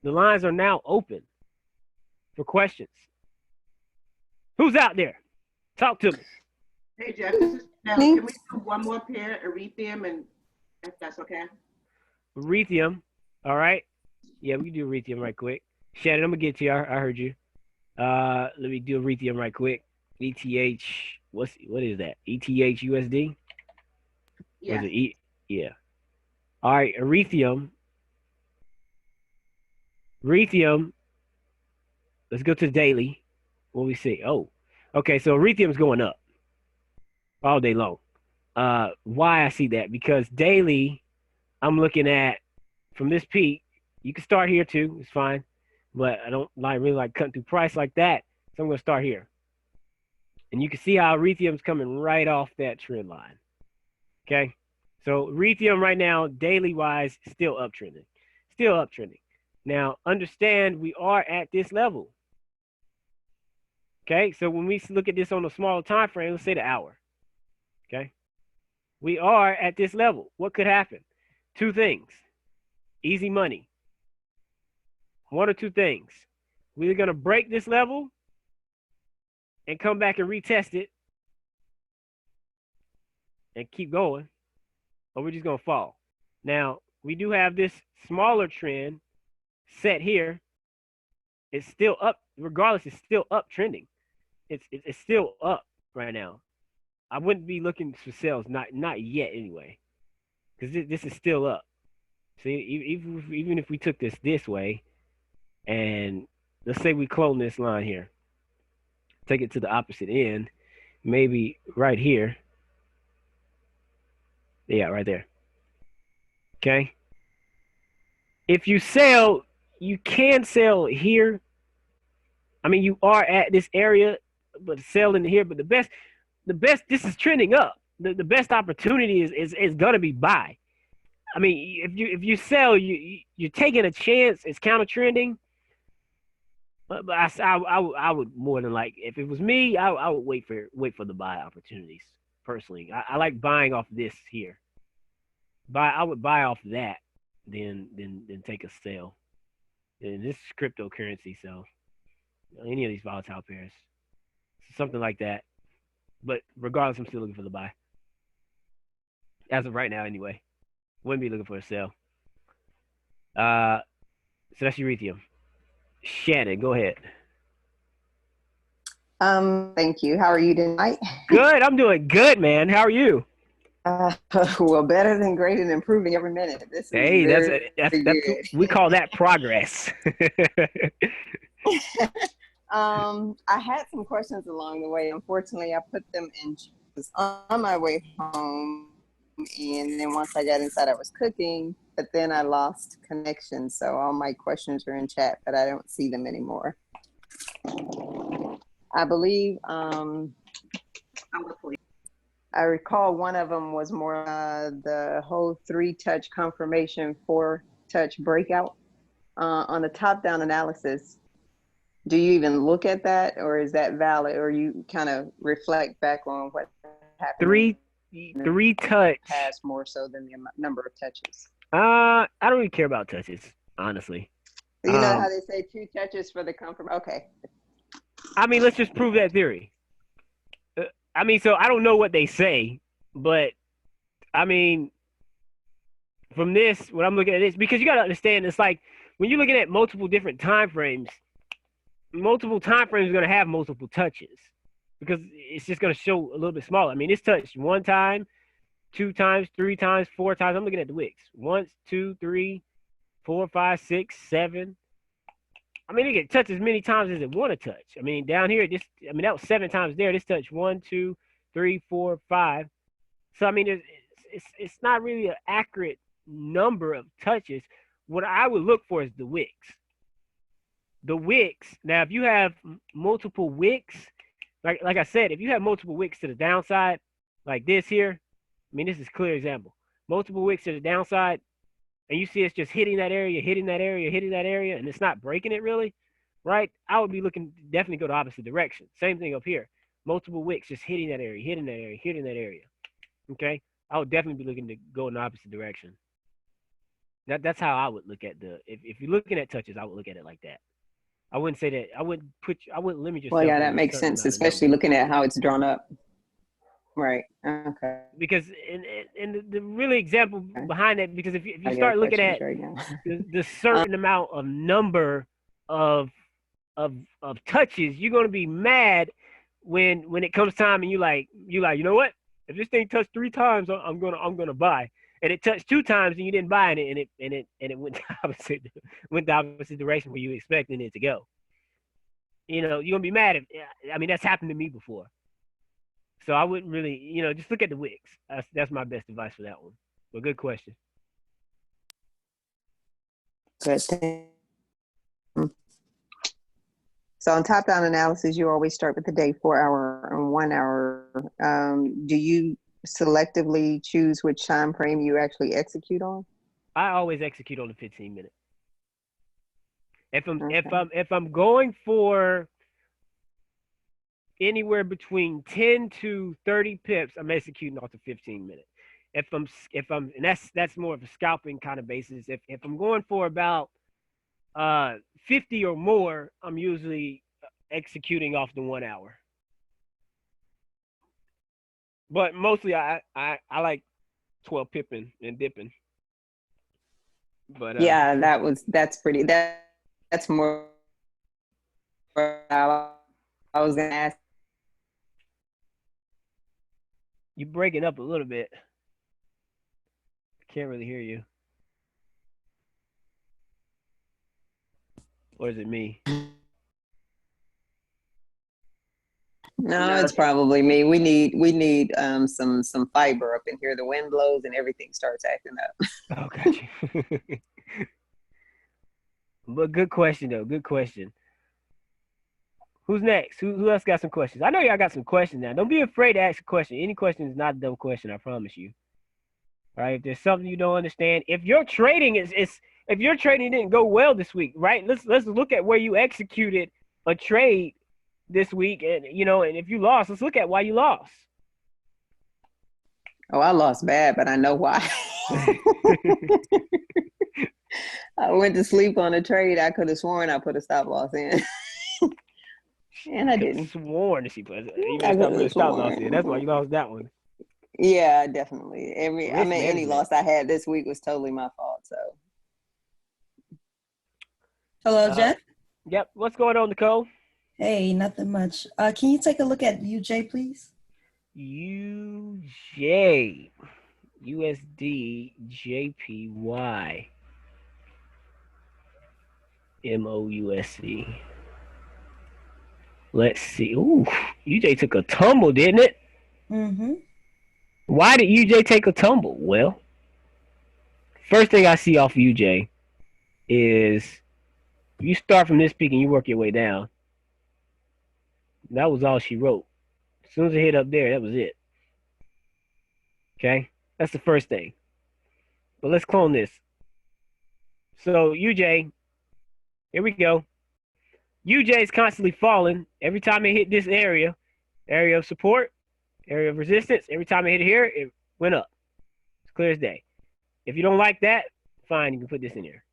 the lines are now open for questions. Who's out there? Talk to me. Hey, Jeff, this is now, can we do one more pair, Ethereum, and if that's okay? Ethereum, all right. Yeah, we can do Ethereum right quick. Shannon, I'm going to get to you. I heard you. Let me do Ethereum right quick. ETH, what is that? ETH USD? Yeah. Yeah. All right, Ethereum. Let's go to the daily. What we see? Oh, okay. So Ethereum's going up all day long. Why I see that? Because daily, I'm looking at from this peak. You can start here too. It's fine, but I don't really like cutting through price like that. So I'm going to start here, and you can see how Ethereum's coming right off that trend line. Okay, so Ethereum right now, daily wise, still uptrending. Now, understand we are at this level. Okay, so when we look at this on a smaller time frame, let's say the hour. Okay, we are at this level. What could happen? Two things. Easy money. One or two things. We're going to break this level and come back and retest it and keep going, or we're just going to fall. Now, we do have this smaller trend set here. It's still up. Regardless, it's still up trending. It's still up right now. I wouldn't be looking for sales, not yet anyway, because this is still up. See, even if we took this way, and let's say we clone this line here, take it to the opposite end, maybe right here. Yeah, right there. Okay. If you sell, you can sell here. I mean, you are at this area, but selling here. But the best, this is trending up. The best opportunity is gonna be buy. I mean, if you sell, you're taking a chance. It's counter trending. But I would more than like, if it was me, I would wait for the buy opportunities personally. I like buying off this here. I would buy off that than take a sell. And this is cryptocurrency, so any of these volatile pairs, something like that. But regardless, I'm still looking for the buy. As of right now, anyway. Wouldn't be looking for a sell. So that's Ethereum. Shannon, go ahead. Thank you. How are you tonight? Good. I'm doing good, man. How are you? Well, better than great and improving every minute. This is that's we call that progress. I had some questions along the way. Unfortunately, I put them in on my way home, and then once I got inside, I was cooking, but then I lost connection. So all my questions are in chat, but I don't see them anymore. I believe I recall one of them was more the whole 3-touch confirmation, 4-touch breakout on the top-down analysis. Do you even look at that, or is that valid, or you kind of reflect back on what happened in the Three touch. past more so than the number of touches? I don't really care about touches, honestly. You know how they say 2 touches for the confirm? Okay. I mean, let's just prove that theory. I mean, so I don't know what they say, but I mean, from this, when I'm looking at this, because you got to understand, it's like when you're looking at multiple different time frames are going to have multiple touches because it's just going to show a little bit smaller. I mean, this touched 1 time, 2 times, 3 times, 4 times. I'm looking at the wicks. 1, 2, 3, 4, 5, 6, 7. I mean, it can touch as many times as it want to touch. I mean, down here, that was 7 times there. This touched 1, 2, 3, 4, 5. So, I mean, it's not really an accurate number of touches. What I would look for is the wicks. The wicks. Now, if you have multiple wicks, like I said, if you have multiple wicks to the downside, like this here, I mean, this is a clear example. Multiple wicks to the downside, and you see it's just hitting that area, and it's not breaking it really, right? I would be looking to definitely go the opposite direction. Same thing up here. Multiple wicks just hitting that area. Okay? I would definitely be looking to go in the opposite direction. That's how I would look at if you're looking at touches, I would look at it like that. I wouldn't say that. I wouldn't limit yourself. Well, yeah, that makes sense, especially looking at how it's drawn up. Right. Okay. Because in the really example behind that, because if you start looking at right the certain amount of number of touches, you're gonna be mad when it comes time and you like, you know what? If this thing touched 3 times, I'm gonna buy. And it touched 2 times and you didn't buy it, and it went the opposite direction where you were expecting it to go. You know, you're gonna be mad that's happened to me before. So I wouldn't really, just look at the wicks. That's my best advice for that one. But good question. Good. So on top-down analysis, you always start with the day, 4 hour and 1 hour. Do you selectively choose which time frame you actually execute on? I always execute on the 15-minute. If I'm going for anywhere between 10 to 30 pips, I'm executing off the 15-minute. If I'm and that's more of a scalping kind of basis. If I'm going for about 50 or more, I'm usually executing off the 1 hour. But mostly I like 12 pipping and dipping. But yeah, that's more I was gonna ask. You're breaking up a little bit. Can't really hear you. Or is it me? No, it's probably me. We need some fiber up in here. The wind blows and everything starts acting up. Oh, got you. But good question though. Good question. Who's next? Who else got some questions? I know y'all got some questions now. Don't be afraid to ask a question. Any question is not a dumb question, I promise you. All right. If there's something you don't understand, if your trading didn't go well this week, right? Let's look at where you executed a trade this week, and and if you lost, let's look at why you lost. Oh, I lost bad, but I know why. I went to sleep on a trade. I could have sworn I put a stop loss in. And I didn't. Sworn she put a stop loss in. That's why you lost that one. Yeah, definitely. Any loss I had this week was totally my fault. So, hello, Jeff. Yep. What's going on, Nicole? Hey, nothing much. Can you take a look at UJ, please? UJ, USD, JPY, MOUSD. Let's see. Ooh, UJ took a tumble, didn't it? Mm-hmm. Why did UJ take a tumble? Well, first thing I see off UJ is you start from this peak and you work your way down. That was all she wrote. As soon as it hit up there, that was it. Okay? That's the first thing. But let's clone this. So UJ, here we go. UJ is constantly falling. Every time it hit this area of support, area of resistance, every time it hit here, it went up. It's clear as day. If you don't like that, fine, you can put this in here.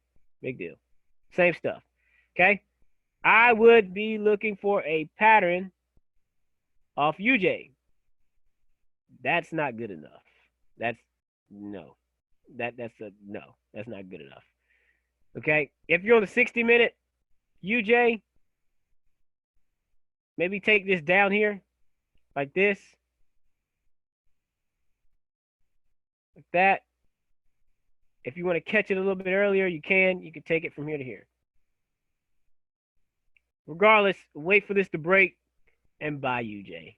Big deal. Same stuff. Okay? I would be looking for a pattern off UJ. That's not good enough. That's no. That's a no. That's not good enough. Okay? If you're on the 60-minute UJ, maybe take this down here like this. Like that. If you want to catch it a little bit earlier, you can. You can take it from here to here. Regardless, wait for this to break and buy UJ.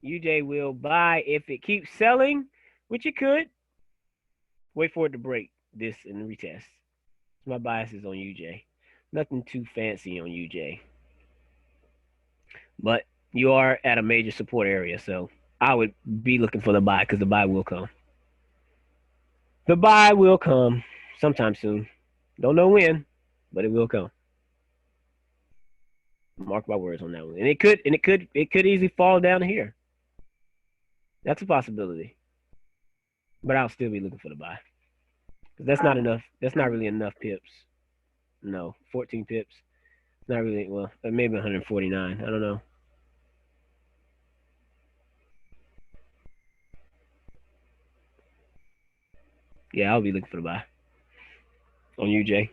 UJ will buy if it keeps selling, which it could. Wait for it to break this and retest. My bias is on UJ. Nothing too fancy on UJ. But you are at a major support area, so I would be looking for the buy because the buy will come. The buy will come sometime soon. Don't know when, but it will come. Mark my words on that one. And it could easily fall down here. That's a possibility. But I'll still be looking for the buy. Because that's not enough. That's not really enough pips. No, 14 pips. Not really, well, maybe 149. I don't know. Yeah, I'll be looking for the buy on UJ.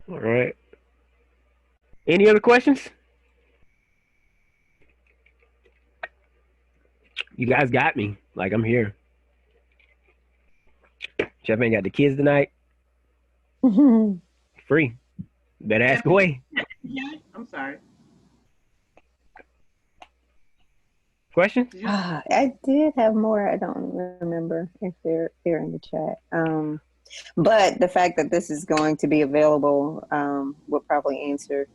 All right. Any other questions? You guys got me. Like, I'm here. Chef ain't got the kids tonight. Free. Better ask away. Yeah, I'm sorry. Questions? I did have more. I don't remember if they're in the chat. But the fact that this is going to be available will probably answer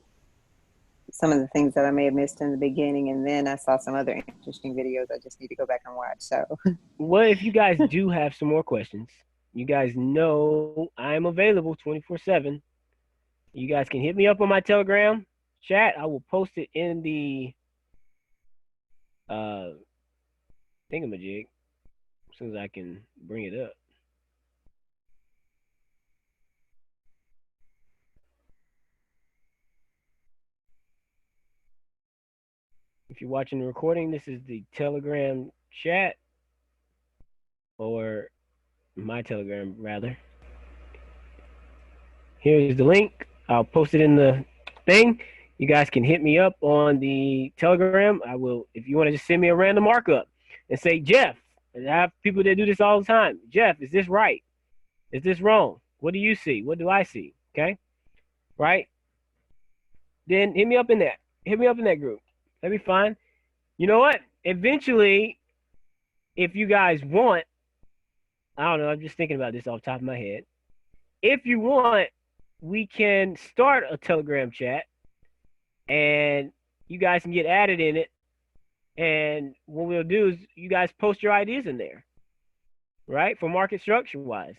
some of the things that I may have missed in the beginning. And then I saw some other interesting videos I just need to go back and watch. So, well, if you guys do have some more questions, you guys know I'm available 24/7. You guys can hit me up on my Telegram chat. I will post it in the thingamajig as soon as I can bring it up. If you're watching the recording, this is the Telegram chat, or my Telegram rather. Here's the link. I'll post it in the thing. You guys can hit me up on the Telegram. I will, if you want to just send me a random markup and say, Jeff, and I have people that do this all the time. Jeff, is this right? Is this wrong? What do you see? What do I see? Okay? Right? Then hit me up in that. Hit me up in that group. That'd be fine. You know what? Eventually, if you guys want, I don't know, I'm just thinking about this off the top of my head. If you want, we can start a Telegram chat and you guys can get added in it. And what we'll do is you guys post your ideas in there, right? For market structure wise.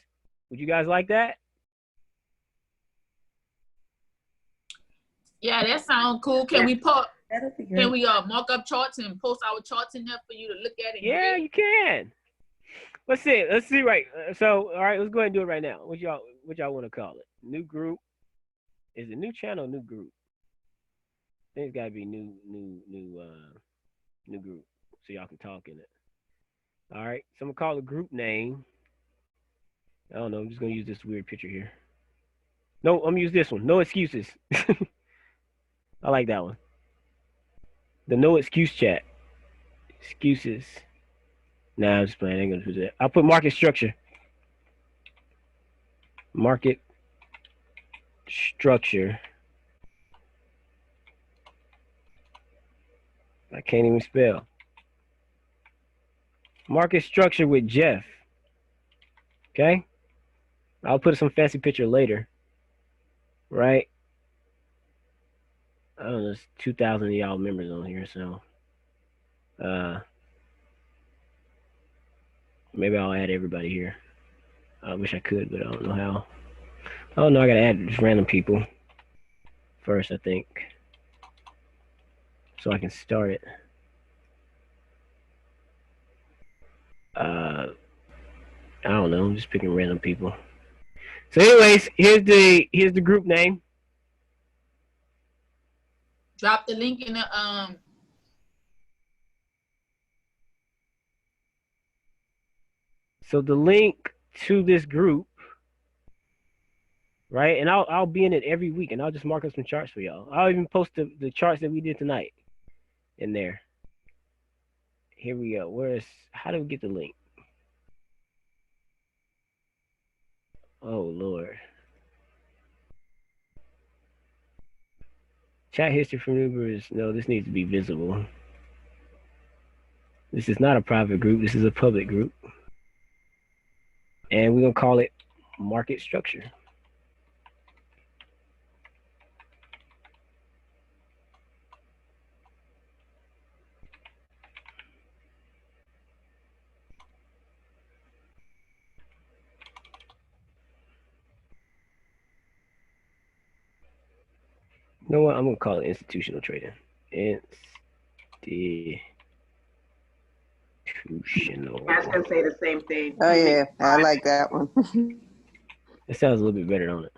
Would you guys like that? Yeah, that sounds cool. Can we put? That'd be great. Can we mark up charts and post our charts in there for you to look at it? Yeah, you can. Let's see. Let's see. Right. So, all right, let's go ahead and do it right now. What y'all want to call it? New group. Is it new channel? New group. I think it's got to be new group, so y'all can talk in it. All right. So I'm gonna call the group name. I don't know. I'm just gonna use this weird picture here. No, I'm gonna use this one. No excuses. I like that one. The no excuse chat. Excuses. Nah, I'm just playing. I ain't gonna do that. I'll put market structure. Market structure. I can't even spell. Market structure with Jeff. Okay? I'll put some fancy picture later. Right? I don't know, there's 2,000 of y'all members on here, so maybe I'll add everybody here. I wish I could, but I don't know how. Oh no, I gotta add just random people first, I think, so I can start it. I don't know. I'm just picking random people. So, anyways, here's the group name. Drop the link in the So the link to this group, right? And I'll be in it every week, and I'll just mark up some charts for y'all. I'll even post the charts that we did tonight in there. Here we go. How do we get the link? Oh Lord. Chat history for members. No, this needs to be visible. This is not a private group. This is a public group. And we're going to call it market structure. You know what? I'm going to call it institutional trading. Institutional. I was gonna say the same thing. Oh yeah, I like that one. It sounds a little bit better, don't it?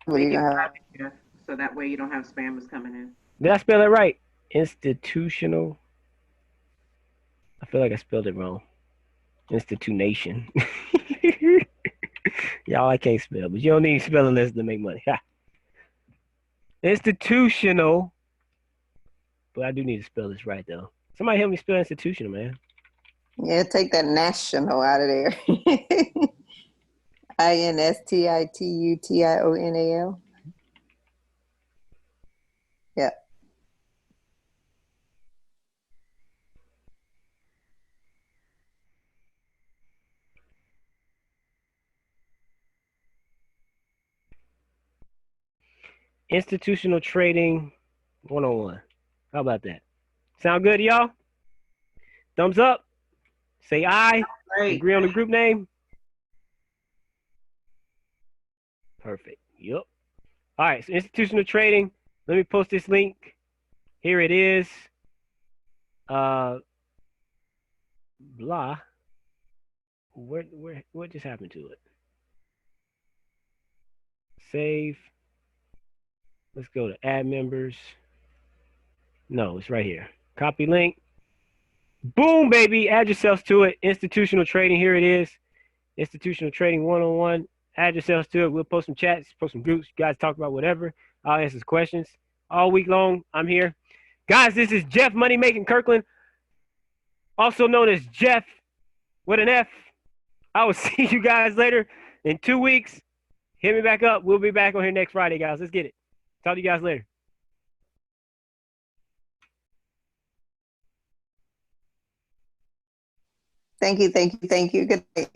What are you gonna have? Yeah, so that way you don't have spammers coming in. Did I spell it right? Institutional. I feel like I spelled it wrong. Institution. Y'all, I can't spell, but you don't need spelling lessons to make money. Institutional. But I do need to spell this right, though. Somebody help me spell institutional, man. Yeah, take that national out of there. INSTITUTIONAL. Yeah. Institutional trading 101. How about that? Sound good, y'all? Thumbs up. Say aye. Great. Agree on the group name. Perfect. Yep. All right. So institutional trading. Let me post this link. Here it is. Blah. What just happened to it? Save. Let's go to add members. No, it's right here. Copy link. Boom, baby. Add yourselves to it. Institutional trading. Here it is. Institutional trading 101. Add yourselves to it. We'll post some chats, post some groups. You guys talk about whatever. I'll answer questions all week long. I'm here. Guys, this is Jeff Moneymaking Kirkland, also known as Jeff with an F. I will see you guys later in 2 weeks. Hit me back up. We'll be back on here next Friday, guys. Let's get it. Talk to you guys later. Thank you. Good night.